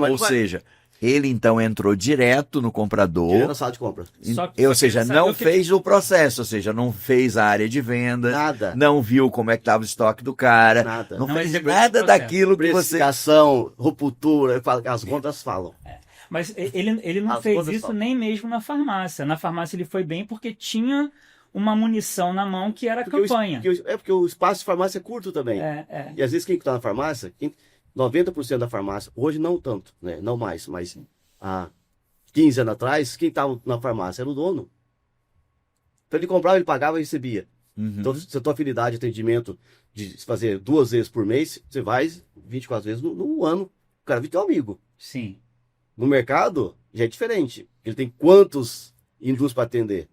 Ou seja, ele então entrou direto no comprador. Direto na sala de compra. Ou seja, não fez o processo, ou seja, não fez a área de venda, Nada. Não viu como é que estava o estoque do cara, Nada. não fez executou nada o processo. daquilo que você... Precificação, ruptura, as contas falam. Mas ele não As fez coisas isso falam. nem mesmo na farmácia. Na farmácia ele foi bem porque tinha uma munição na mão que era a campanha. Porque o espaço de farmácia é curto também. E às vezes quem está na farmácia, 90% da farmácia, hoje não tanto, né? Não mais, mas há 15 anos atrás, quem estava na farmácia era o dono. Então ele comprava, ele pagava e recebia. Então, se a tua afinidade de atendimento de fazer 2 vezes por mês, você vai 24 vezes no ano. O cara vira teu amigo. Sim. No mercado, já é diferente. Ele tem quantos indústrias para atender?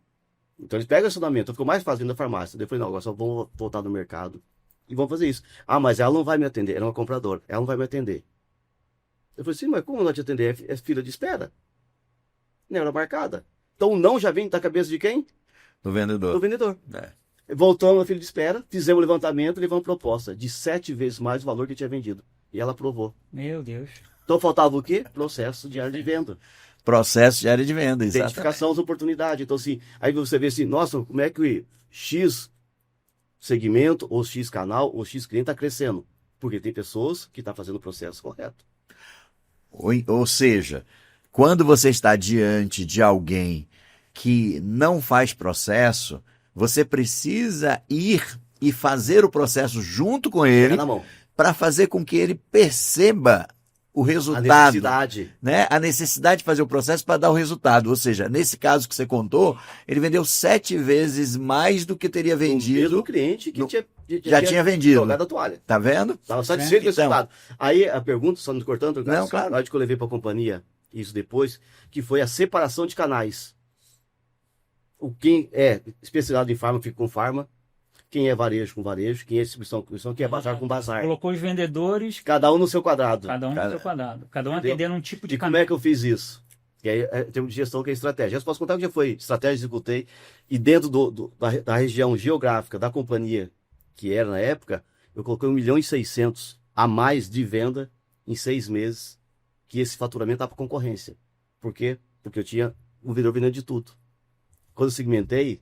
Então eles pegam o acionamento. Eu fico mais fácil na farmácia. Depois, não, agora só vou voltar no mercado e vamos fazer isso. Ah, mas ela não vai me atender. Ela é uma compradora. Ela não vai me atender. Eu falei assim, mas como não te atender? É fila de espera. Não era marcada. Então o não já vem da cabeça de quem? Do vendedor. Do vendedor. É. Voltamos na fila de espera, fizemos o levantamento, levamos proposta de 7 vezes mais o valor que tinha vendido. E ela aprovou. Meu Deus. Então faltava o quê? Processo de área de venda. Processo de área de venda, exatamente. Identificação das oportunidades. Então, assim, aí você vê assim, nossa, como é que o X segmento, ou X canal, ou X cliente está crescendo? Porque tem pessoas que estão fazendo o processo correto. Ou seja, quando você está diante de alguém que não faz processo, você precisa ir e fazer o processo junto com ele Na mão. para fazer com que ele perceba o A resultado, necessidade. né? A necessidade de fazer o processo para dar o resultado. Ou seja, nesse caso que você contou, ele vendeu 7 vezes mais do que teria O mesmo vendido. cliente que Já tinha vendido. Jogado a toalha. Tá vendo? Estava satisfeito com o Então. resultado. Aí a pergunta, só me cortando, Não, claro. na hora que eu levei para a companhia, isso depois, que foi a separação de canais. Quem é especializado em farma fica com farma, quem é varejo com varejo, quem é distribuição com distribuição, quem é bazar com bazar. Colocou os vendedores, Cada um no seu quadrado. cada um no seu quadrado. Cada um Entendeu? atendendo um tipo de E como é que eu fiz isso? E aí tem de gestão que é estratégia. Eu posso contar que já foi estratégia, executei, e dentro da região geográfica da companhia, que era na época, eu coloquei 1.600.000 a mais de venda em 6 meses, que esse faturamento estava para concorrência. Por quê? Porque eu tinha um vendedor vendendo de tudo. Quando eu segmentei,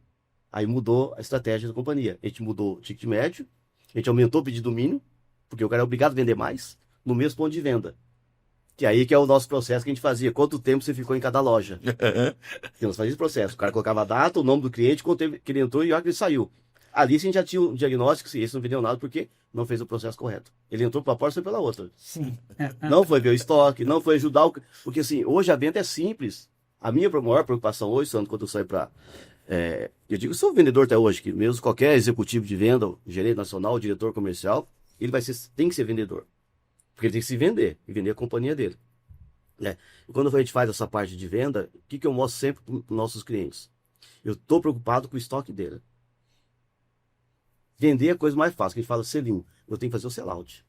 aí mudou a estratégia da companhia. A gente mudou o ticket médio, a gente aumentou o pedido mínimo, porque o cara é obrigado a vender mais, no mesmo ponto de venda. Que aí que é o nosso processo que a gente fazia. Quanto tempo você ficou em cada loja? Então, nós fazíamos esse processo. O cara colocava a data, o nome do cliente, quanto tempo que ele entrou e a hora que ele saiu. Ali a gente já tinha um diagnóstico se esse não vendeu nada porque não fez o processo correto. Ele entrou por uma porta e foi pela outra. Sim. Não foi ver o estoque, não foi ajudar o... Porque assim, hoje a venda é simples. A minha maior preocupação hoje, Sandro, quando eu saio para... eu digo, eu sou vendedor até hoje, que mesmo qualquer executivo de venda, o gerente nacional, o diretor comercial, ele tem que ser vendedor. Porque ele tem que se vender, e vender a companhia dele. Né? E quando a gente faz essa parte de venda, o que eu mostro sempre para os nossos clientes? Eu estou preocupado com o estoque dele. Vender é a coisa mais fácil, que a gente fala selinho. Eu tenho que fazer o sellout.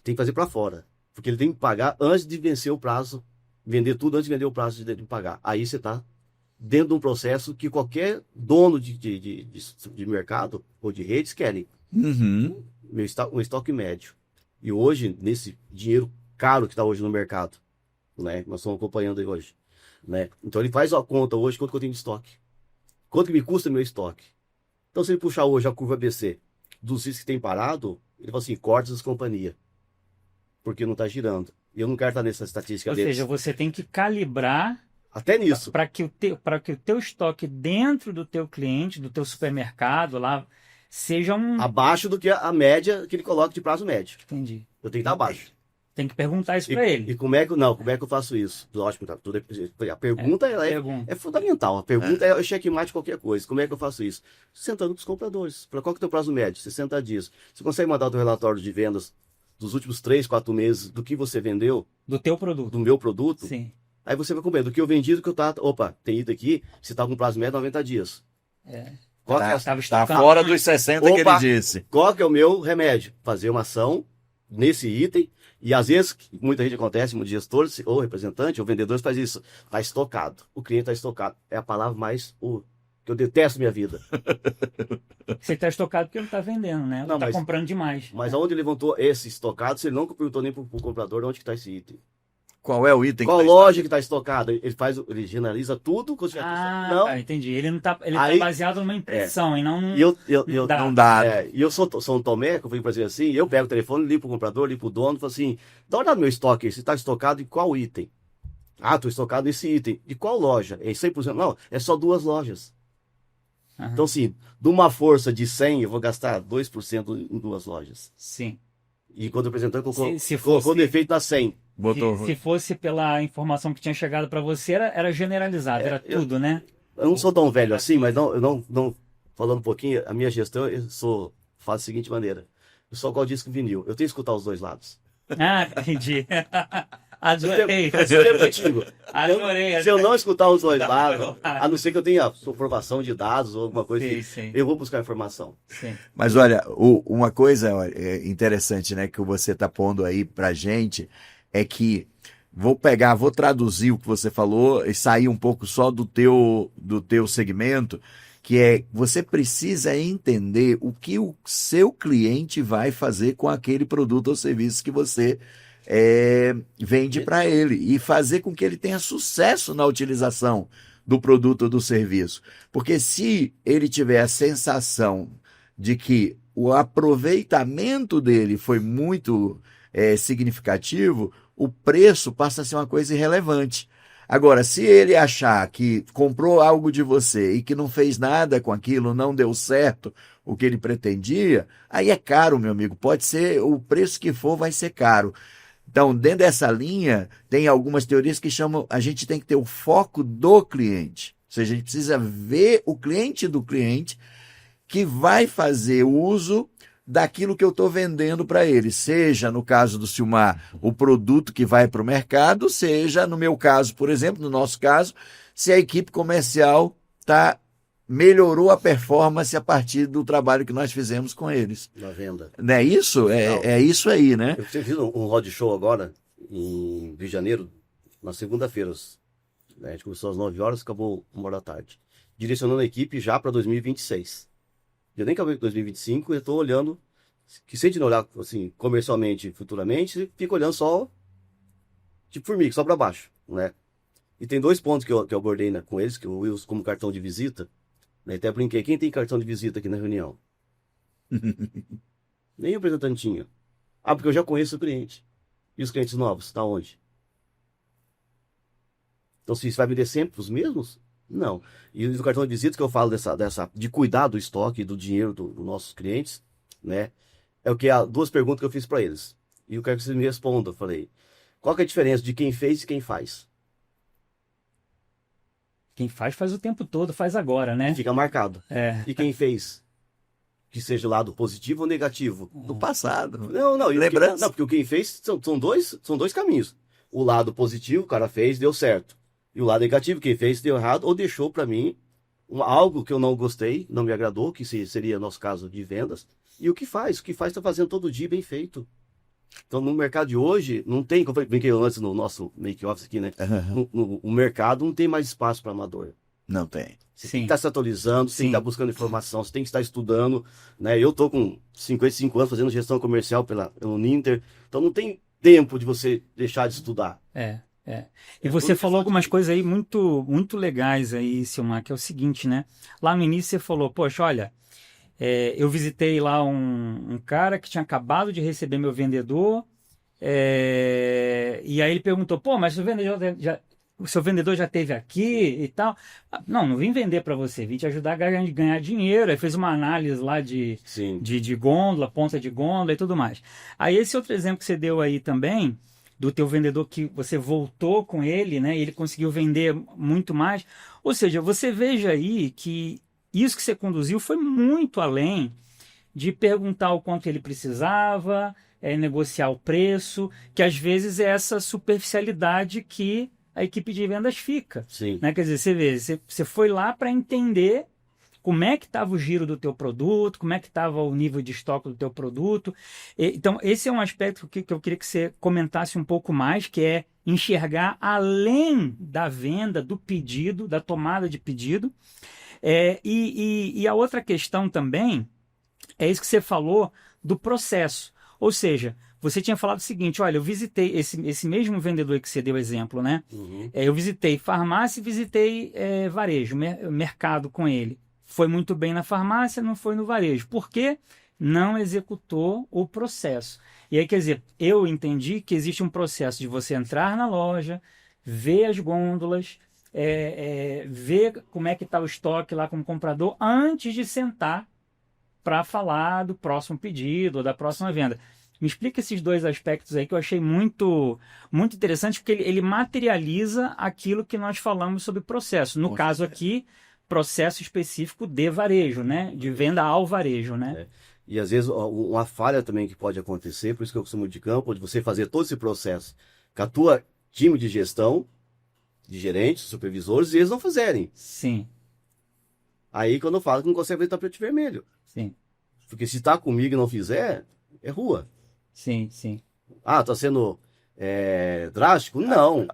Tem que fazer para fora. Porque ele tem que pagar antes de vencer o prazo, vender tudo antes de vender o prazo de pagar. Aí você está dentro de um processo que qualquer dono de mercado ou de redes querem. Uhum. Um estoque médio. E hoje, nesse dinheiro caro que está hoje no mercado, né? Nós estamos acompanhando aí hoje, né? Então ele faz a conta hoje, quanto que eu tenho de estoque. Quanto que me custa meu estoque. Então se ele puxar hoje a curva ABC dos riscos que tem parado, ele fala assim, corta as companhias. Porque não está girando. E eu não quero estar nessa estatística Ou deles. seja, você tem que calibrar Até nisso. para que o teu estoque dentro do teu cliente, do teu supermercado lá, seja um... Abaixo do que a média que ele coloca de prazo médio. Entendi. Eu tenho que estar abaixo. Tem que perguntar isso para ele. E como é que eu faço isso? Lógico, tá, tudo a pergunta é fundamental. A pergunta é o checkmate de qualquer coisa. Como é que eu faço isso? Sentando com os compradores. Para qual que é o teu prazo médio? 60 dias. Você consegue mandar o teu relatório de vendas dos últimos 3, 4 meses do que você vendeu? Do teu produto. Do meu produto? Sim. Aí você vai compreender do que eu vendi, do que eu tá. Opa, tem ido aqui, você tá com prazo médio 90 dias. Qual que é Tá fora dos 60 que ele disse. Qual que é o meu remédio? Fazer uma ação nesse item. E às vezes, muita gente acontece, muitos gestores, ou representante, ou vendedores faz isso. Está estocado. O cliente está estocado. É a palavra mais que eu detesto na minha vida. Você está estocado porque não está vendendo, né? Não, está comprando demais. Mas aonde ele levantou esse estocado, você não perguntou nem para o comprador onde está esse item. Qual é o item? Qual loja que está estocado? Ele generaliza tudo. Não, entendi. Ele está baseado numa impressão e não não dá. E eu sou um Tomé, que eu fui fazer assim, eu pego o telefone, ligo para o comprador, ligo para o dono, falo assim, dá uma olhada no meu estoque, se está estocado em qual item? Ah, estou estocado nesse item. De qual loja? É 100%? Não, é só 2 lojas. Então, assim, de uma força de 100, eu vou gastar 2% em 2 lojas. Sim. E quando o representante colocou defeito na 100. Se fosse pela informação que tinha chegado para você, era generalizado, era tudo, né? Eu não sou tão velho assim, mas não falando um pouquinho, a minha gestão, faço da seguinte maneira. Eu sou igual disco vinil, eu tenho que escutar os 2 lados. Ah, entendi. Adorei. Se eu não escutar os 2 lados, a não ser que eu tenha formação de dados ou alguma coisa assim, eu vou buscar informação. Sim. Mas olha, uma coisa interessante, né, que você está pondo aí pra gente, é que vou traduzir o que você falou e sair um pouco só do teu segmento, que é, você precisa entender o que o seu cliente vai fazer com aquele produto ou serviço que você vende para ele e fazer com que ele tenha sucesso na utilização do produto ou do serviço. Porque se ele tiver a sensação de que o aproveitamento dele foi muito significativo, o preço passa a ser uma coisa irrelevante. Agora, se ele achar que comprou algo de você e que não fez nada com aquilo, não deu certo o que ele pretendia, aí é caro, meu amigo. Pode ser, o preço que for vai ser caro. Então, dentro dessa linha, tem algumas teorias que chamam, a gente tem que ter o foco do cliente. Ou seja, a gente precisa ver o cliente do cliente que vai fazer uso daquilo que eu estou vendendo para ele, seja no caso do Silmar, o produto que vai para o mercado, seja no meu caso, por exemplo, no nosso caso, se a equipe comercial melhorou a performance a partir do trabalho que nós fizemos com eles. Na venda. Não é isso? É isso aí, né? Eu fiz um roadshow agora, em Rio de Janeiro, na segunda-feira. A gente começou às 9 horas, acabou 1h da tarde. Direcionando a equipe já para 2026. Eu nem acabei com 2025, eu estou olhando, que se a gente não olhar assim, comercialmente, futuramente, fica olhando só tipo formiga, só para baixo, né? E tem 2 pontos que eu abordei, né, com eles, que eu uso como cartão de visita, né? Até brinquei, quem tem cartão de visita aqui na reunião? Nem o representante tinha. Ah, porque eu já conheço o cliente. E os clientes novos, tá onde? Então, se você vai vender sempre os mesmos? Não. E o cartão de visita que eu falo de cuidar do estoque, do dinheiro dos nossos clientes, né? É o que 2 perguntas que eu fiz para eles. E eu quero que vocês me respondam. Eu falei, qual que é a diferença de quem fez e quem faz? Quem faz o tempo todo, faz agora, né? Fica marcado. E quem fez? Que seja o lado positivo ou negativo? Do passado. Não. Lembrança. Porque o quem fez são dois caminhos. O lado positivo, o cara fez, deu certo. E o lado negativo, quem fez, deu errado ou deixou para mim algo que eu não gostei, não me agradou, que seria nosso caso de vendas. E o que faz? O que faz está fazendo todo dia bem feito. Então, no mercado de hoje, não tem, como eu brinquei antes no nosso make-office aqui, né? O mercado não tem mais espaço para amador. Não tem. Você tem Sim. que estar se atualizando, você tem que Sim. estar buscando informação, você tem que estar estudando, né? Eu tô com 55 anos fazendo gestão comercial pelo Ninter, então não tem tempo de você deixar de estudar. É. E É você tudo falou questão algumas de- coisas aí muito, muito legais aí, Silmar, que é o seguinte, né? Lá no início você falou, poxa, olha, eu visitei lá um cara que tinha acabado de receber meu vendedor, e aí ele perguntou, pô, mas o seu vendedor já esteve aqui e tal? Ah, não vim vender para você, vim te ajudar a ganhar dinheiro. Aí fez uma análise lá Sim, de gôndola, ponta de gôndola e tudo mais. Aí esse outro exemplo que você deu aí também, do teu vendedor que você voltou com ele, né? E ele conseguiu vender muito mais. Ou seja, você veja aí que isso que você conduziu foi muito além de perguntar o quanto ele precisava, negociar o preço, que às vezes é essa superficialidade que a equipe de vendas fica. sim. Né? Quer dizer, você foi lá para entender como é que estava o giro do teu produto, como é que estava o nível de estoque do teu produto. Então, esse é um aspecto que eu queria que você comentasse um pouco mais, que é enxergar além da venda, do pedido, da tomada de pedido. E a outra questão também é isso que você falou do processo. Ou seja, você tinha falado o seguinte, olha, eu visitei esse mesmo vendedor que você deu exemplo, né? Uhum. Eu visitei farmácia e visitei varejo, mercado com ele. Foi muito bem na farmácia, não foi no varejo. Por quê? Não executou o processo. E aí, quer dizer, eu entendi que existe um processo de você entrar na loja, ver as gôndolas, ver como é que está o estoque lá como comprador, antes de sentar para falar do próximo pedido ou da próxima venda. Me explica esses dois aspectos aí que eu achei muito, muito interessante, porque ele materializa aquilo que nós falamos sobre processo. No Com caso certeza. aqui, processo específico de varejo, né? De venda ao varejo, né? E às vezes uma falha também que pode acontecer, por isso que eu costumo de campo, de você fazer todo esse processo com a tua time de gestão, de gerentes, supervisores, e eles não fizerem. Sim, Aí quando eu falo que não consegue ver tapete vermelho. sim, Porque se tá comigo e não fizer, é rua. sim. Ah, tá sendo drástico? Não.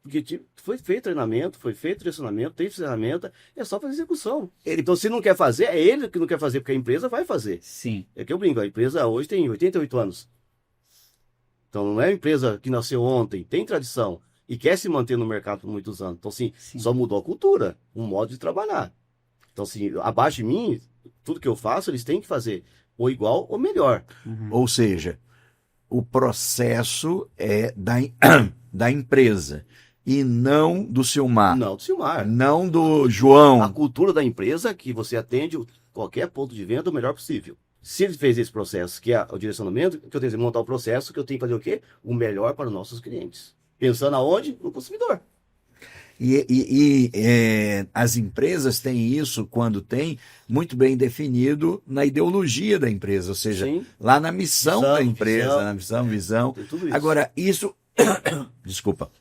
Porque foi feito treinamento, foi feito direcionamento, tem ferramenta, é só fazer execução. Então, se não quer fazer, é ele que não quer fazer, porque a empresa vai fazer. Sim, É que eu brinco, a empresa hoje tem 88 anos. Então, não é uma empresa que nasceu ontem, tem tradição e quer se manter no mercado por muitos anos. Então, assim, sim. só mudou a cultura, um modo de trabalhar. Então, assim, abaixo de mim, tudo que eu faço, eles têm que fazer ou igual ou melhor. Ou seja, o processo é da empresa e não do Silmar, Não do Silmar. não do A João. cultura da empresa é que você atende qualquer ponto de venda o melhor possível. Se ele fez esse processo, que é o direcionamento, que eu tenho que montar o processo, que eu tenho que fazer o quê? O melhor para os nossos clientes. Pensando aonde? No consumidor. As empresas têm isso, quando tem, muito bem definido na ideologia da empresa, ou seja, Sim. lá na missão Visão, da empresa, visão. na missão, visão. Tem tudo isso. Agora, isso, desculpa,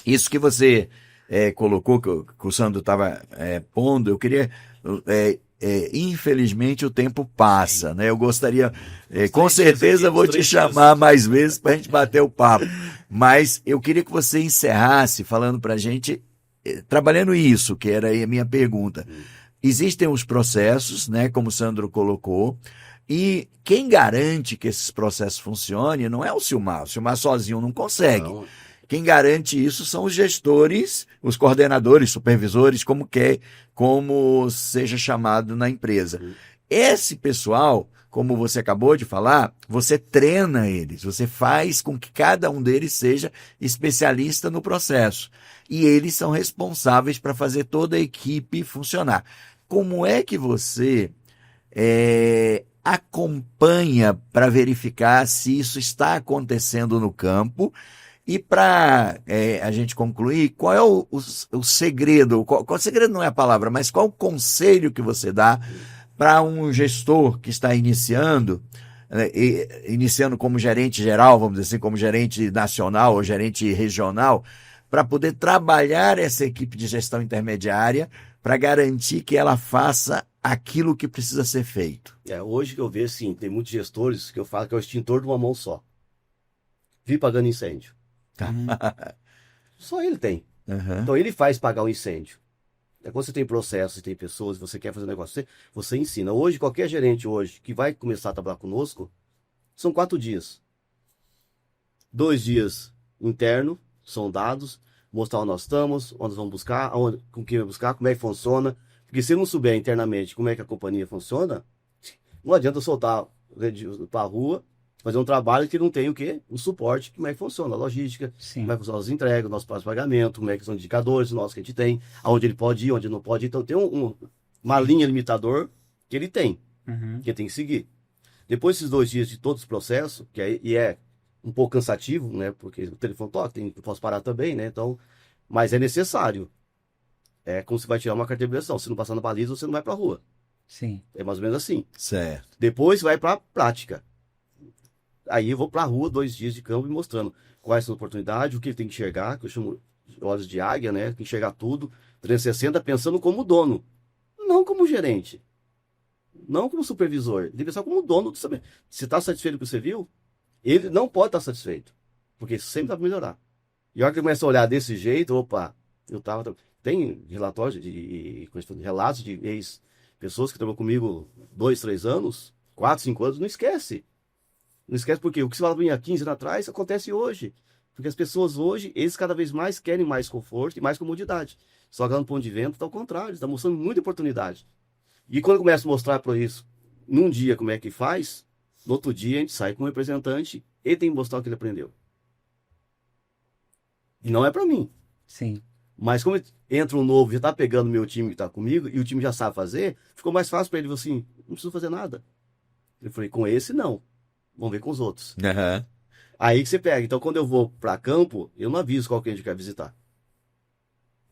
isso que você colocou, que o Sandro estava pondo, eu queria, infelizmente o tempo passa, né? Eu gostaria, com certeza vou te chamar mais vezes para a gente bater o papo, mas eu queria que você encerrasse falando para a gente, trabalhando isso, que era aí a minha pergunta. Existem os processos, né, como o Sandro colocou, e quem garante que esses processos funcionem não é o Silmar sozinho não consegue. Não. Quem garante isso são os gestores, os coordenadores, supervisores, como seja chamado na empresa. Esse pessoal, como você acabou de falar, você treina eles, você faz com que cada um deles seja especialista no processo. E eles são responsáveis para fazer toda a equipe funcionar. Como é que você acompanha para verificar se isso está acontecendo no campo? E para a gente concluir, qual é o segredo? Qual segredo não é a palavra, mas qual o conselho que você dá para um gestor que está iniciando, iniciando como gerente geral, vamos dizer assim, como gerente nacional ou gerente regional, para poder trabalhar essa equipe de gestão intermediária para garantir que ela faça aquilo que precisa ser feito? Hoje que eu vejo, sim, tem muitos gestores que eu falo que é o extintor de uma mão só. Vi pagando incêndio. Só ele tem. Uhum. Então ele faz pagar o incêndio. É quando você tem processos, tem pessoas, você quer fazer um negócio, você ensina. Hoje, qualquer gerente hoje que vai começar a trabalhar conosco, são 4 dias. 2 dias interno, são dados, mostrar onde nós estamos, onde nós vamos buscar, com quem vai buscar, como é que funciona. Porque se não souber internamente como é que a companhia funciona, não adianta soltar para a rua, fazer um trabalho que não tem o quê? O suporte, como é que funciona, a logística, Sim. como é que funciona as entregas, nosso prazo de pagamento, como é que são os indicadores nossos que a gente tem, aonde ele pode ir, onde não pode ir. Então tem uma linha limitador que ele tem, que ele tem que seguir. Depois desses 2 dias de todos os processos, e é um pouco cansativo, né? Porque o telefone toca, eu posso parar também, né? Então, mas é necessário. É como se vai tirar uma carteira de habilitação. Se não passar na baliza, você não vai para a rua. Sim. É mais ou menos assim. Certo. Depois vai para a prática. Aí eu vou para a rua 2 dias de campo e mostrando quais são as oportunidades, o que ele tem que enxergar, que eu chamo olhos de águia, né? Tem que enxergar tudo, 360, pensando como dono, não como gerente, não como supervisor. Ele tem que pensar como dono do saber. Se está satisfeito com o que você viu, ele não pode estar satisfeito, porque sempre dá para melhorar. E a hora que ele começa a olhar desse jeito, opa, eu tava. Tem relatórios relatos de ex-pessoas que trabalham comigo 2, 3 anos, 4, 5 anos, não esquece. Não esquece porque o que se falava há 15 anos atrás acontece hoje. Porque as pessoas hoje, eles cada vez mais querem mais conforto e mais comodidade. Só que lá no ponto de venda está ao contrário, está mostrando muita oportunidade. E quando começa a mostrar para isso, num dia como é que faz, no outro dia a gente sai com um representante, ele tem que mostrar o que ele aprendeu. E não é para mim. Sim. Mas como entra um novo, já está pegando meu time que está comigo, e o time já sabe fazer, ficou mais fácil para ele, assim, não preciso fazer nada. Eu falei, com esse não. Vamos ver com os outros. Uhum. Aí que você pega. Então, quando eu vou para campo, eu não aviso qual que a gente quer visitar.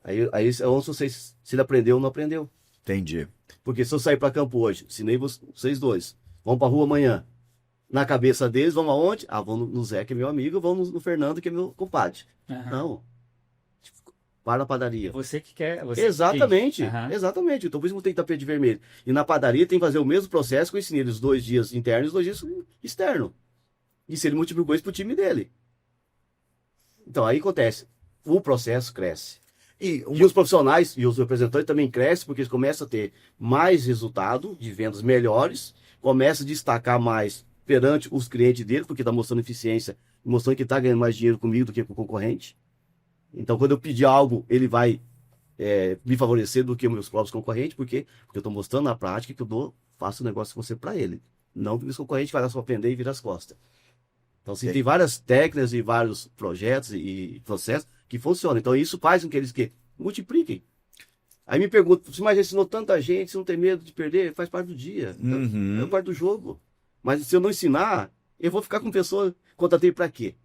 Aí é onde vocês, se ele aprendeu ou não aprendeu. Entendi. Porque se eu sair para campo hoje, ensinei vocês dois, vamos para rua amanhã. Na cabeça deles, vamos aonde? Ah, vamos no Zé, que é meu amigo, vamos no Fernando, que é meu compadre. Não. Para a padaria. Você que quer. Exatamente. Exatamente. Então, por isso que tem tapete vermelho. E na padaria tem que fazer o mesmo processo que eu ensinei eles 2 dias internos e 2 dias externos. E se ele multiplicou isso para o time dele. Então, aí acontece. O processo cresce. E os profissionais e os representantes também crescem, porque eles começam a ter mais resultado de vendas melhores, começam a destacar mais perante os clientes dele, porque está mostrando eficiência, mostrando que está ganhando mais dinheiro comigo do que com o concorrente. Então, quando eu pedir algo, ele vai me favorecer do que os meus próprios concorrentes, porque eu estou mostrando na prática que eu faço o negócio com você para ele. Não que os concorrentes vai lá só aprender e virar as costas. Então, assim, tem várias técnicas e vários projetos e processos que funcionam. Então, isso faz com que eles multipliquem. Aí me perguntam, mas já ensinou tanta gente, você não tem medo de perder? Faz parte do dia, é parte do jogo. Mas se eu não ensinar, eu vou ficar com pessoa, contratei para quê?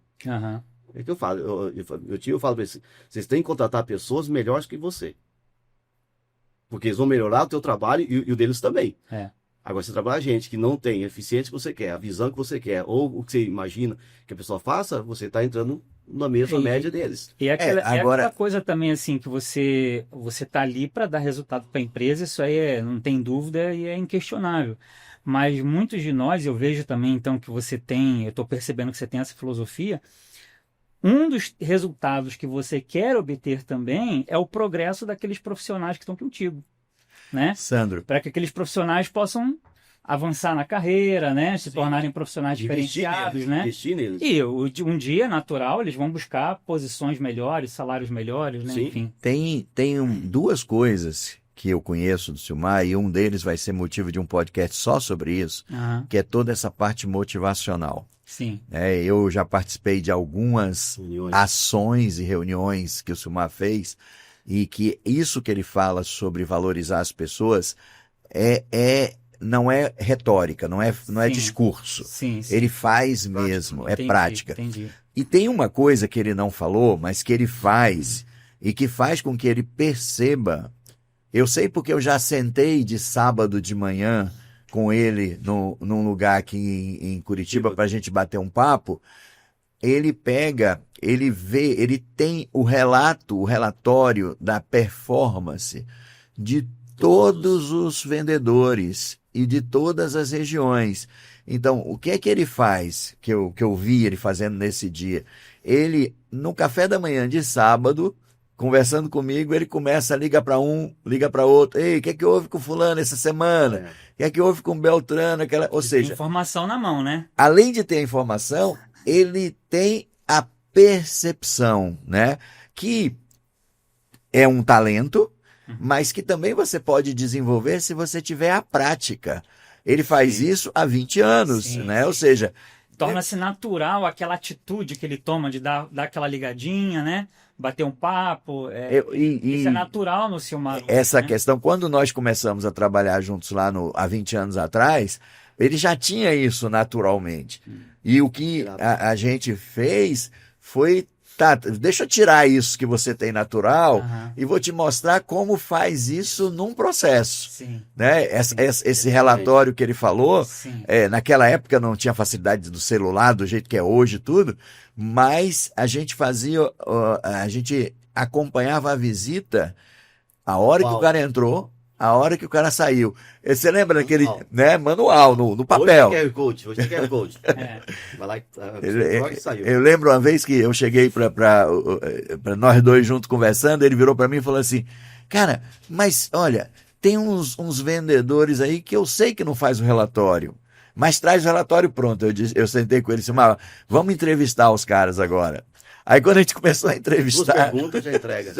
É que eu falo, eu falo para eles, vocês têm que contratar pessoas melhores que você. Porque eles vão melhorar o teu trabalho e o deles também. Agora, se trabalhar gente que não tem a eficiência que você quer, a visão que você quer, ou o que você imagina que a pessoa faça, você está entrando na mesma média deles. E aquela coisa também, assim, que você está ali para dar resultado para a empresa, isso aí não tem dúvida e é inquestionável. Mas muitos de nós, eu vejo também, então, que você tem, eu estou percebendo que você tem essa filosofia. Um dos resultados que você quer obter também é o progresso daqueles profissionais que estão contigo, né? Sandro. Para que aqueles profissionais possam avançar na carreira, né? Se tornarem profissionais diferenciados, né? Investir neles. E um dia, natural, eles vão buscar posições melhores, salários melhores, né? Sim. Enfim. Tem 2 coisas que eu conheço do Silmar, e um deles vai ser motivo de um podcast só sobre isso, que é toda essa parte motivacional. Sim. Eu já participei de algumas ações e reuniões que o Silmar fez, e que isso que ele fala sobre valorizar as pessoas não é retórica, não é discurso. Sim. Ele faz mesmo, prática. Entendi. E tem uma coisa que ele não falou, mas que ele faz, e que faz com que ele perceba. Eu sei porque eu já sentei de sábado de manhã com ele num lugar aqui em Curitiba para a gente bater um papo. Ele tem o relatório da performance de todos os vendedores e de todas as regiões. Então, o que é que ele faz, que eu vi ele fazendo nesse dia? Ele, no café da manhã de sábado, conversando comigo, ele começa, liga para um, liga para outro. Ei, o que é que houve com fulano essa semana? O que é que houve com Beltrano? Ou seja, informação na mão, né? além de ter informação, ele tem a percepção, né? Que é um talento, mas que também você pode desenvolver se você tiver a prática. Ele faz isso há 20 anos, né? Ou seja, torna-se natural aquela atitude que ele toma de dar aquela ligadinha, né? Bater um papo. Isso é natural no Silmar. Essa né? questão, quando nós começamos a trabalhar juntos lá há 20 anos atrás, ele já tinha isso naturalmente. E o que a gente fez foi, tá, deixa eu tirar isso que você tem natural e vou te mostrar como faz isso num processo. Sim. Né? Esse relatório que ele falou, naquela época não tinha facilidade do celular, do jeito que é hoje tudo, mas a gente a gente acompanhava a visita, a hora que o cara entrou, a hora que o cara saiu. Você lembra daquele manual no papel? Hoje tem QR Code. Vai lá e saiu. Eu lembro uma vez que eu cheguei para nós dois juntos conversando, ele virou para mim e falou assim, cara, mas olha, tem uns vendedores aí que eu sei que não faz o relatório, mas traz o relatório pronto. Eu sentei com ele e disse, vamos entrevistar os caras agora. Aí quando a gente começou a entrevistar... Duas perguntas, já entrega.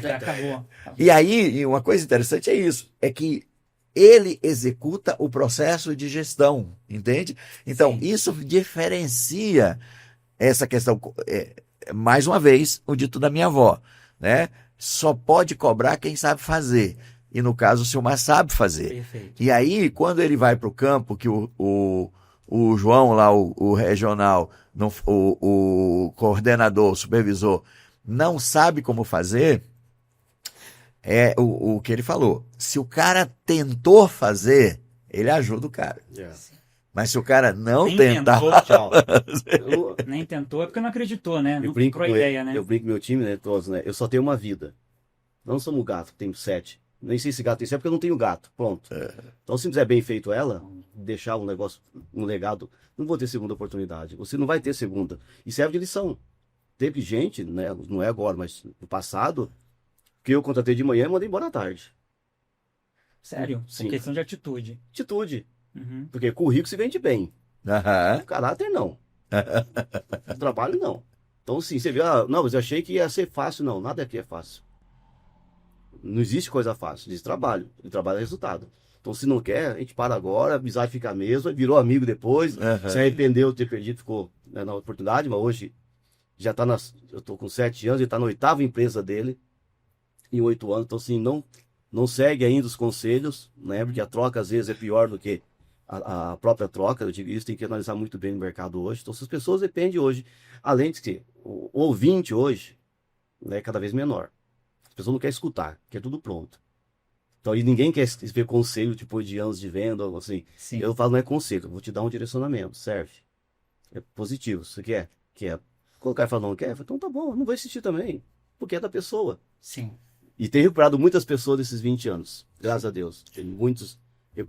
Já acabou. E aí, uma coisa interessante é isso, é que ele executa o processo de gestão, entende? Então, isso diferencia essa questão, mais uma vez, o dito da minha avó, né? Só pode cobrar quem sabe fazer. E no caso, o Silmar sabe fazer. Perfeito. E aí, quando ele vai para o campo, que o João lá, o regional, o coordenador, o supervisor, não sabe como fazer, é o que ele falou. Se o cara tentou fazer, ele ajuda o cara. Mas se o cara não tentar... Nem tentou, é porque não acreditou, né? Não comprou a ideia, né? Eu brinco com meu time, né? Todos, né? Eu só tenho uma vida. Não somos gato, tenho 7. Nem sei se gato tem 7 porque eu não tenho gato. Pronto. Então, se fizer bem feito ela, deixar um negócio, um legado, não vou ter segunda oportunidade. Você não vai ter segunda. E serve de lição. Teve gente, né? Não é agora, mas no passado, que eu contratei de manhã e mandei embora à tarde. Sério? Sim. Por questão de atitude. Atitude. Porque currículo se vende bem. Caráter, não. Trabalho, não. Então, sim, você vê, não, mas eu achei que ia ser fácil. Não, nada aqui é fácil. Não existe coisa fácil, existe trabalho. E trabalho é resultado. Então, se não quer, a gente para agora, a amizade fica a mesma, virou amigo depois, se arrependeu de ter perdido, ficou na oportunidade, mas hoje já está eu estou com 7 anos, ele está na 8ª empresa dele, em 8 anos, então assim, não segue ainda os conselhos, né, porque a troca às vezes é pior do que a própria troca, eu digo isso, tem que analisar muito bem no mercado hoje. Então, se as pessoas dependem hoje, além de que o ouvinte hoje é cada vez menor. As pessoas não querem escutar, quer tudo pronto. Então, e ninguém quer ver conselho depois de anos de venda, assim. Sim. Eu falo, não é conselho, eu vou te dar um direcionamento, serve. É positivo, você quer? Quer. Quando o cara fala, não quer, eu falo, então tá bom, não vou insistir também, porque é da pessoa. Sim. E tenho recuperado muitas pessoas desses 20 anos, graças a Deus. Tem muitos.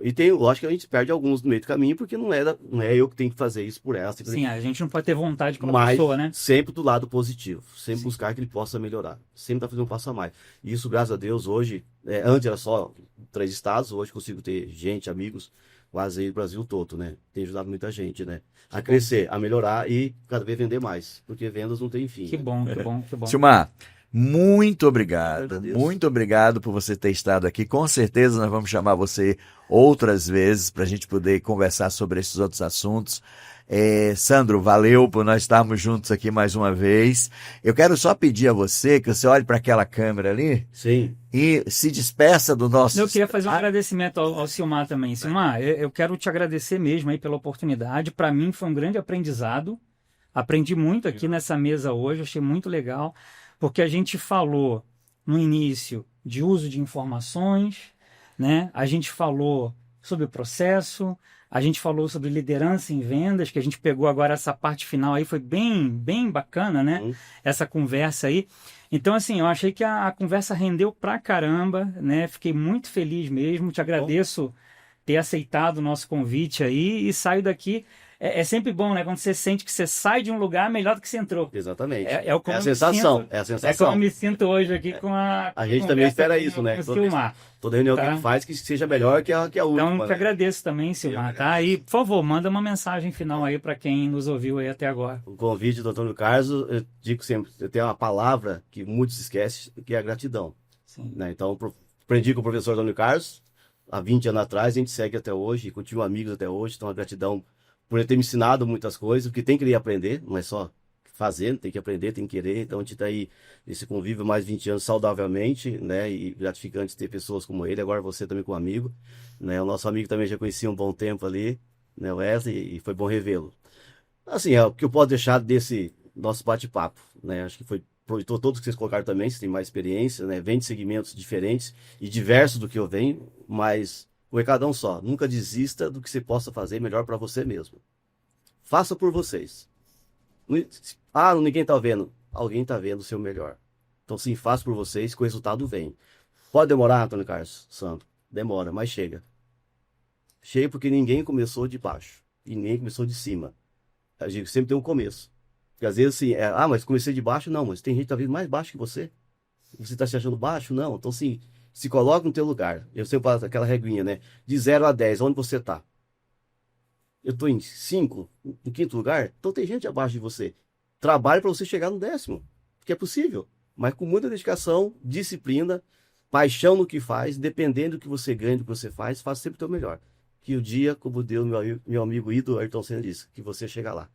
E tem, lógico que a gente perde alguns no meio do caminho, porque não é eu que tenho que fazer isso por ela. Sim, a gente não pode ter vontade com a pessoa, né? Sempre do lado positivo, sempre buscar que ele possa melhorar, sempre tá fazendo um passo a mais. E isso, graças a Deus, hoje, antes era só 3 estados, hoje consigo ter gente, amigos, quase aí do Brasil todo, né? Tem ajudado muita gente, né? A crescer, a melhorar e cada vez vender mais, porque vendas não tem fim. Que bom, que bom, que bom. Silmar, muito obrigado por você ter estado aqui. Com certeza nós vamos chamar você outras vezes para a gente poder conversar sobre esses outros assuntos. Sandro, valeu por nós estarmos juntos aqui mais uma vez. Eu quero só pedir a você que você olhe para aquela câmera ali. Sim. E se despeça do nosso... Eu queria fazer um agradecimento ao Silmar também. Silmar, eu quero te agradecer mesmo aí pela oportunidade. Para mim foi um grande aprendizado. Aprendi muito aqui nessa mesa hoje, achei muito legal. Porque a gente falou no início de uso de informações, né? A gente falou sobre o processo, a gente falou sobre liderança em vendas, que a gente pegou agora essa parte final aí, foi bem bacana, né? Essa conversa aí. Então, assim, eu achei que a conversa rendeu pra caramba, né? Fiquei muito feliz mesmo, te agradeço ter aceitado o nosso convite aí e saio daqui É sempre bom, né? Quando você sente que você sai de um lugar melhor do que você entrou. Exatamente. É o como É a eu me sensação, sinto- é a É como sensação. eu me sinto hoje aqui com a A gente também conversa espera com isso, né? o Silmar. Toda reunião que Tá. a gente faz que seja melhor que a última. Então, te né? agradeço também, Silmar, tá? E, por favor, manda uma mensagem final aí para quem nos ouviu aí até agora. O convite do Antônio Carlos, eu digo sempre, eu tenho uma palavra que muitos esquecem, que é a gratidão. Sim. Né? Então, aprendi com o professor Antônio Carlos, há 20 anos atrás, a gente segue até hoje, e continua amigos até hoje, então a gratidão por ele ter me ensinado muitas coisas, porque tem que ir aprender, não é só fazendo, tem que aprender, tem que querer, então a gente está aí nesse convívio mais 20 anos saudavelmente, né, e gratificante ter pessoas como ele, agora você também com um amigo, né, o nosso amigo também já conhecia um bom tempo ali, né, o Wesley, e foi bom revê-lo. Assim, é o que eu posso deixar desse nosso bate-papo, né, acho que foi aproveitou todos que vocês colocaram também, vocês têm mais experiência, né, vem de segmentos diferentes e diversos do que eu venho, mas o recado é um só, nunca desista do que você possa fazer melhor para você mesmo. Faça por vocês. Ah, ninguém tá vendo. Alguém tá vendo o seu melhor. Então sim, faça por vocês que o resultado vem. Pode demorar, Antônio Carlos Santo? Demora, mas chega. Chega porque ninguém começou de baixo. E ninguém começou de cima. A gente sempre tem um começo. Porque às vezes assim, mas comecei de baixo? Não, mas tem gente que tá vindo mais baixo que você. Você tá se achando baixo? Não. Então sim, se coloca no teu lugar. Eu sempre faço aquela reguinha, né? De 0 a 10, onde você tá? Eu tô em 5, no quinto lugar, então tem gente abaixo de você. Trabalhe para você chegar no 10º, porque é possível, mas com muita dedicação, disciplina, paixão no que faz, dependendo do que você ganha, do que você faz, faça sempre o teu melhor. Que o dia, como deu meu amigo Ido Ayrton Senna disse, que você chega lá,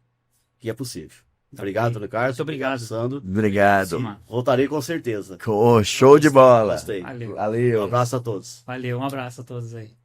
que é possível. Obrigado, Antônio Carlos. Muito obrigado. Sandro. Obrigado. Silmar. Voltarei com certeza. Show de bola. Gostei. Valeu. Um Valeu. abraço a todos. Valeu, um abraço a todos aí.